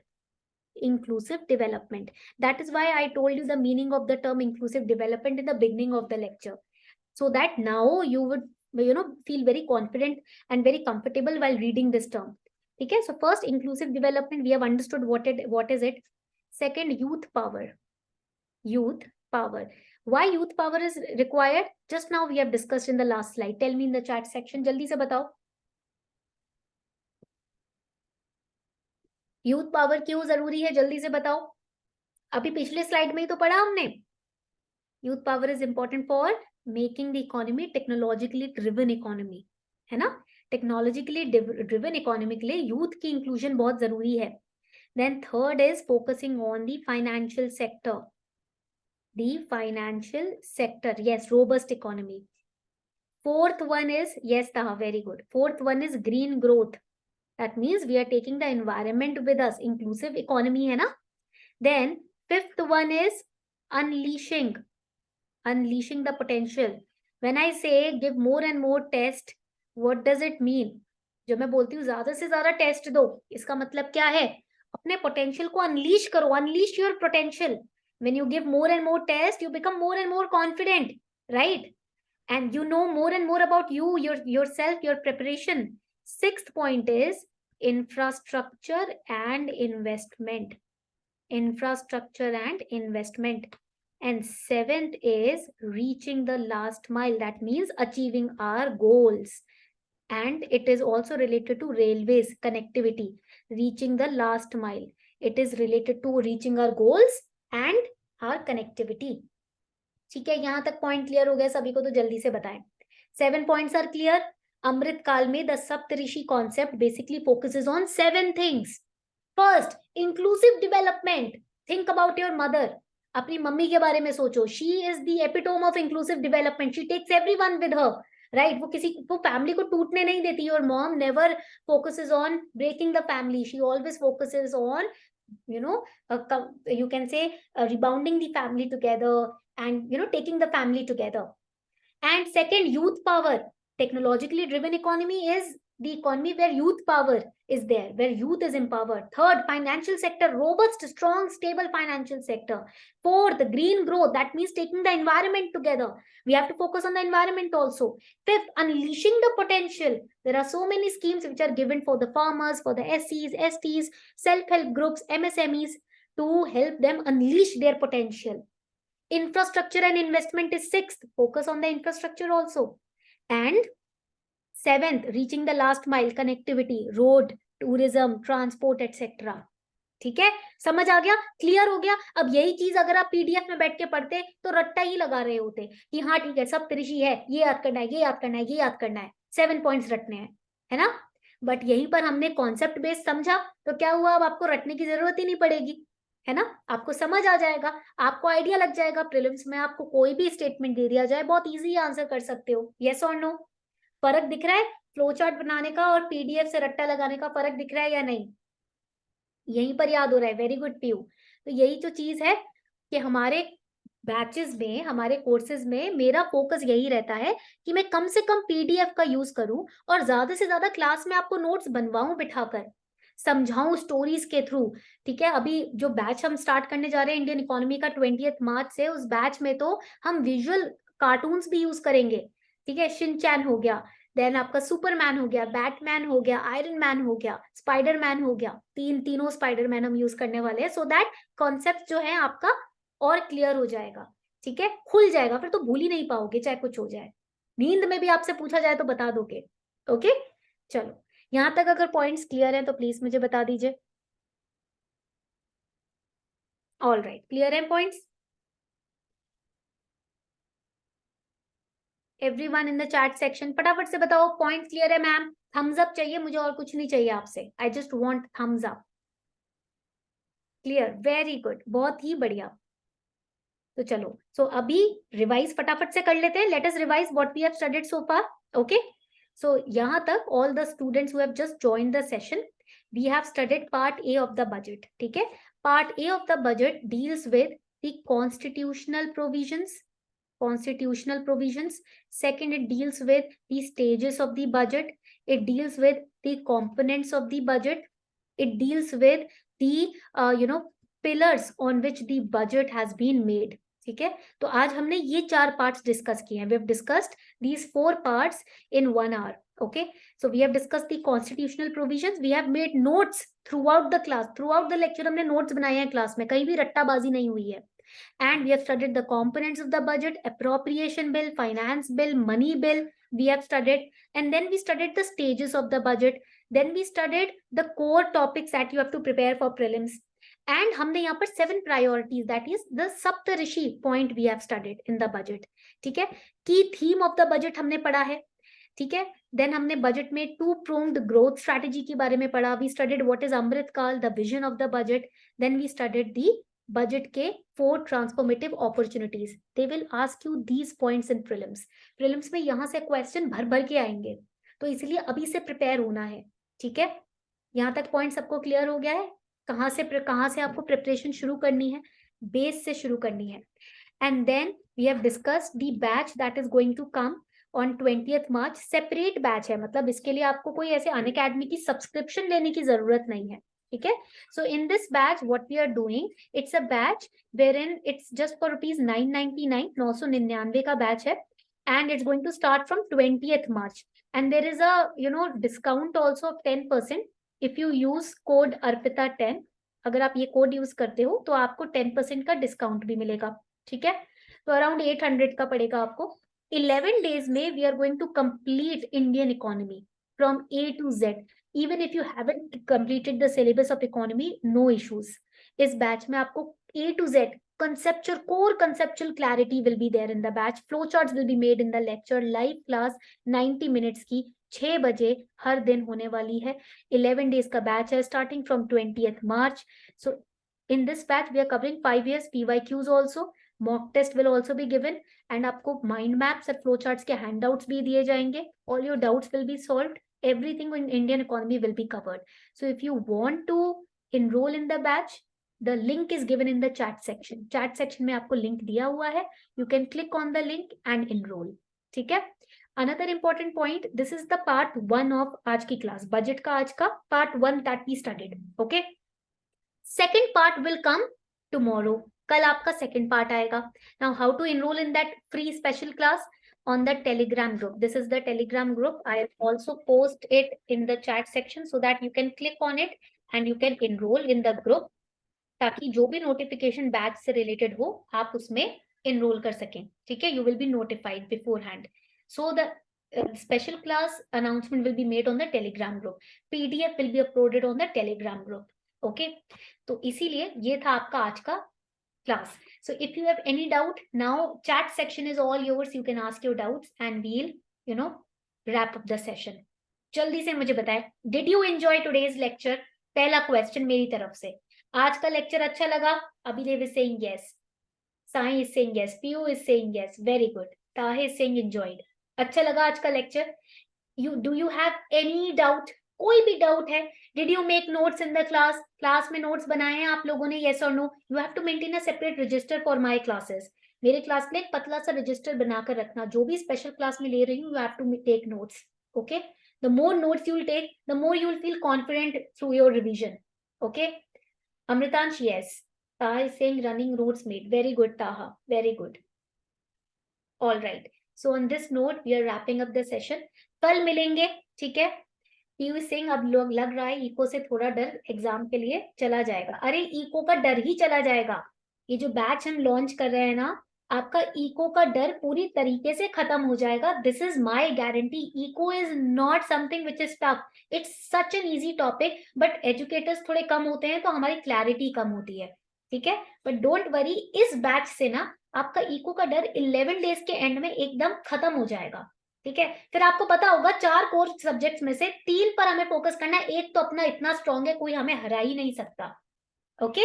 Speaker 1: Inclusive development. That is why I told you the meaning of the term inclusive development in the beginning of the lecture, so that now you would feel very confident and very comfortable while reading this term. Okay, so first, inclusive development, we have understood what is it. Second, youth power. Youth power. Why youth power is required? Just now we have discussed in the last slide. Tell me in the chat section. जल्दी से बताओ. Youth power क्यों जरूरी है? जल्दी से बताओ. अभी पिछले स्लाइड में ही तो पढ़ा हमने. Youth power is important for making the economy technologically driven economy. है ना? Technologically driven economy के लिए youth की inclusion बहुत जरूरी है. Then third is focusing on the financial sector. The financial sector, yes, robust economy. Fourth one is, yes, Taha, very good. Fourth one is green growth. That means we are taking the environment with us. Inclusive economy, है ना? Then fifth one is unleashing the potential. When I say give more and more test, what does it mean? जब मैं बोलती हूँ ज्यादा से ज्यादा test दो, इसका मतलब क्या है? अपने पोटेंशियल को अनलीश करो. Unleash your potential. When you give more and more tests, you become more and more confident, right? And you know more and more about you, yourself, your preparation. Sixth point is infrastructure and investment. infrastructure and investment. And seventh is reaching the last mile. That means achieving our goals. And it is also related to railways connectivity, reaching the last mile. It is related to reaching our goals and our connectivity. ठीक है, यहां तक point clear हो गया सभी को? तो जल्दी से बताएं. 7 points are clear. Amrit Kaal में the Saptarishi concept basically focuses on 7 things. First, inclusive development. Think about your mother. अपनी मम्मी के बारे में सोचो. She is the epitome of inclusive development. She takes everyone with her, right? वो किसी को, फैमिली को टूटने नहीं देती. Your mom never focuses on breaking the family. She always focuses on, you know, you can say rebounding the family together and, you know, taking the family together. And second, youth power. Technologically driven economy is the economy where youth power is there, where youth is empowered. Third, financial sector, robust, strong, stable financial sector. Fourth, green growth. That means taking the environment together. We have to focus on the environment also. Fifth, unleashing the potential. There are so many schemes which are given for the farmers, for the SCs, STs, self-help groups, MSMEs, to help them unleash their potential. Infrastructure and investment is sixth. Focus on the infrastructure also. And seventh, reaching the last mile, connectivity, road, tourism, transport, etc. ठीक है, समझ आ गया, clear हो गया? अब यही चीज अगर आप पीडीएफ में बैठ के पढ़ते तो रट्टा ही लगा रहे होते कि हाँ ठीक है, सप्तऋषि है, ये याद करना है, ये याद करना है, ये याद करना है, 7 पॉइंट्स रटने हैं, है ना? बट यहीं पर हमने कॉन्सेप्ट बेस्ड समझा तो क्या हुआ, अब आपको रटने की जरूरत ही नहीं पड़ेगी, है ना? आपको समझ आ जाएगा, आपको आइडिया लग जाएगा. प्रीलिम्स में आपको कोई भी स्टेटमेंट दे दिया जाए, बहुत इजी आंसर कर सकते हो. यस और नो? फर्क दिख रहा है फ्लो चार्ट बनाने का और पीडीएफ से रट्टा लगाने का? फर्क दिख रहा है या नहीं? यहीं पर याद हो रहा है? Very good Piu. तो यही जो चीज है कि हमारे बैचेस में, हमारे कोर्सेज में मेरा फोकस यही रहता है कि मैं कम से कम पीडीएफ का यूज करूं और ज्यादा से ज्यादा क्लास में आपको नोट्स बनवाऊं, बिठाकर समझाऊं स्टोरीज के थ्रू. ठीक है, अभी जो बैच हम स्टार्ट करने जा रहे हैं इंडियन इकोनॉमी का 20 मार्च से, उस बैच में तो हम विजुअल कार्टून्स भी यूज करेंगे. ठीक है, शिनचैन हो गया, देन आपका सुपरमैन हो गया, बैटमैन हो गया, आयरन मैन हो गया, स्पाइडरमैन हो गया. तीनों स्पाइडरमैन हम यूज करने वाले हैं, सो दैट कॉन्सेप्ट जो है आपका और क्लियर हो जाएगा. ठीक है, खुल जाएगा, फिर तो भूल ही नहीं पाओगे चाहे कुछ हो जाए. नींद में भी आपसे पूछा जाए तो बता दोगे. ओके, चलो यहां तक अगर पॉइंट्स क्लियर हैं तो प्लीज मुझे बता दीजिए. ऑल राइट, क्लियर है points? Everyone in the chat section फटाफट से बताओ पॉइंट क्लियर है मैम. थम्स अप चाहिए मुझे, और कुछ नहीं चाहिए आपसे. I just want thumbs up. Clear, very good, बहुत ही बढ़िया. तो चलो, सो अभी रिवाइज फटाफट से कर लेते हैं. Let us revise what we have studied so far. Okay, so यहाँ तक all the students who have just joined the session, we have studied part A of the budget. ठीक है, part A of the budget deals with the constitutional provisions. Constitutional provisions. Second, it deals with the stages of the budget. It deals with the components of the budget. It deals with the pillars on which the budget has been made. ठीक है, तो आज हमने ये 4 parts discuss किए हैं. We have discussed these 4 parts in 1 hour. Okay, so we have discussed the constitutional provisions. We have made notes throughout the class, throughout the lecture. हमने notes बनाए हैं क्लास में, कहीं भी रट्टाबाजी नहीं हुई है. And we have studied the components of the budget, appropriation bill, finance bill, money bill, we have studied. And then we studied the stages of the budget. Then we studied the core topics that you have to prepare for prelims. And हमने यहाँ पर 7 priorities, that is the Saptarishi point we have studied in the budget. ठीक है, key theme of the budget हमने पढ़ा है. ठीक है, देन हमने बजट में 2-pronged growth strategy के बारे में पढ़ा. We studied what is Amrit Kaal, the vision of the budget. Then we studied the budget के 4 transformative opportunities. They will ask you these points in prelims. Prelims में यहाँ से क्वेश्चन भर भर के आएंगे, तो इसलिए अभी से प्रिपेयर होना है. ठीक है, यहाँ तक पॉइंट सबको क्लियर हो गया है? कहाँ से आपको प्रिपरेशन शुरू करनी है? बेस से शुरू करनी है. And then we have discussed the batch that is going to come on 20th March. Separate batch है, मतलब इसके लिए आपको कोई ऐसे अनअकैडमी की सब्सक्रिप्शन लेने की जरूरत नहीं है. ठीक है, so in this batch what we are doing, it's a batch wherein it's just for rupees 999, 999 का बैच है. And it's going to start from 20th March. And there is a discount also of 10% if you use code Arpita10. अगर आप ये code use करते हो तो आपको 10% का डिस्काउंट भी मिलेगा, ठीक है। तो अराउंड 800 का पड़ेगा आपको। 11 days में we are going to complete Indian economy from A to Z. Even if you haven't completed the syllabus of economy, no issues. इस बैच में आपको A to Z conceptual core conceptual clarity will be there in the batch. Flowcharts will be made in the lecture. Live class 90 minutes की 6 बजे हर दिन होने वाली है। 11 days का बैच है starting from 20th March. So in this batch we are covering 5 years PYQs also. Mock test will also be given and आपको mind maps और flowcharts के handouts भी दिए जाएंगे. All your doubts will be solved. Everything in Indian economy will be covered. So if you want to enroll in the batch, the link is given in the chat section. Chat section में आपको link दिया हुआ है. You can click on the link and enroll. ठीक है? Another important point, this is the part 1 of आज की class. Budget का आज का part 1 that we studied. Okay? Second part will come tomorrow. कल आपका second part आएगा. Now how to enroll in that free special class? On the Telegram group. This is the Telegram group. I also post it in the chat section so that you can click on it and you can enroll in the group ताकि जो भी notification batch से related हो आप उसमें enroll कर सकें, ठीक है। You will be notified beforehand. So the special class announcement will be made on the Telegram group. PDF will be uploaded on the Telegram group. Okay? तो इसीलिए ये था आपका आज का class. So if you have any doubt, now chat section is all yours. You can ask your doubts and we'll, wrap up the session. जल्दी से मुझे बताएं, did you enjoy today's lecture? पहला question मेरी तरफ से, आज का lecture अच्छा लगा? Abhidev is saying yes. Sai is saying yes. Piyu is saying yes. Very good. Tahe is saying enjoyed. अच्छा लगा आज का lecture? Do you have any doubt? कोई भी डाउट है? Did you make notes in the class? Class में notes बनाए हैं आप लोगों ने? Yes or no? You have to maintain a separate register for my classes. मेरे क्लास के लिए एक पतला सा रजिस्टर बनाकर रखना. जो भी स्पेशल क्लास में ले रही हूँ, you have to take notes. Okay? The more notes you will take, the more you will feel confident through your revision. Okay? Amritansh, yes. Taha is saying running notes made. Very good, Taha. Very good. All right. So on this note, we are wrapping up the session. कल मिलेंगे, ठीक है? PU Singh, अब लोग लग रहा है eco से थोड़ा डर एग्जाम के लिए चला जाएगा. अरे इको का डर ही चला जाएगा. ये जो बैच हम लॉन्च कर रहे हैं ना, आपका इको का डर पूरी तरीके से खत्म हो जाएगा. This is my guarantee. Eco is not something which is tough. It's such an easy topic, but educators थोड़े कम होते हैं तो हमारी क्लैरिटी कम होती है, ठीक है. बट डोंट वरी, इस बैच से ना आपका इको का डर 11 डेज के एंड में एकदम खत्म हो जाएगा, ठीक है. फिर आपको पता होगा 4 कोर सब्जेक्ट्स में से 3 पर हमें फोकस करना है. एक तो अपना इतना स्ट्रॉन्ग है, कोई हमें हरा ही नहीं सकता. Okay.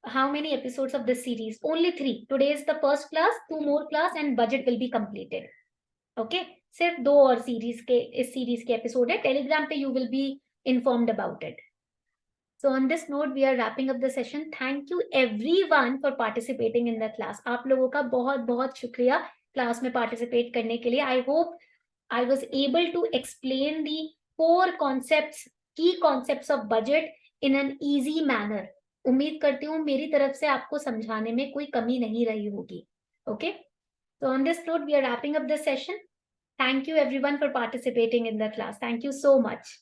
Speaker 1: How many episodes of this series? Only 3. Today is the first class, 2 more class and budget will be completed. Okay. सिर्फ 2 और सीरीज के, इस सीरीज के एपिसोड है. टेलीग्राम पे you will be informed about it. So on this note, we are wrapping up the session. Thank you everyone for participating in the class. आप लोगों का बहुत बहुत शुक्रिया क्लास में पार्टिसिपेट करने के लिए. I hope I was able to explain the core concepts, key concepts of budget in an easy manner. उम्मीद करती हूँ मेरी तरफ से आपको समझाने में कोई कमी नहीं रही होगी. Okay? So on this note, we are wrapping up the session. Thank you everyone for participating in the class. Thank you so much.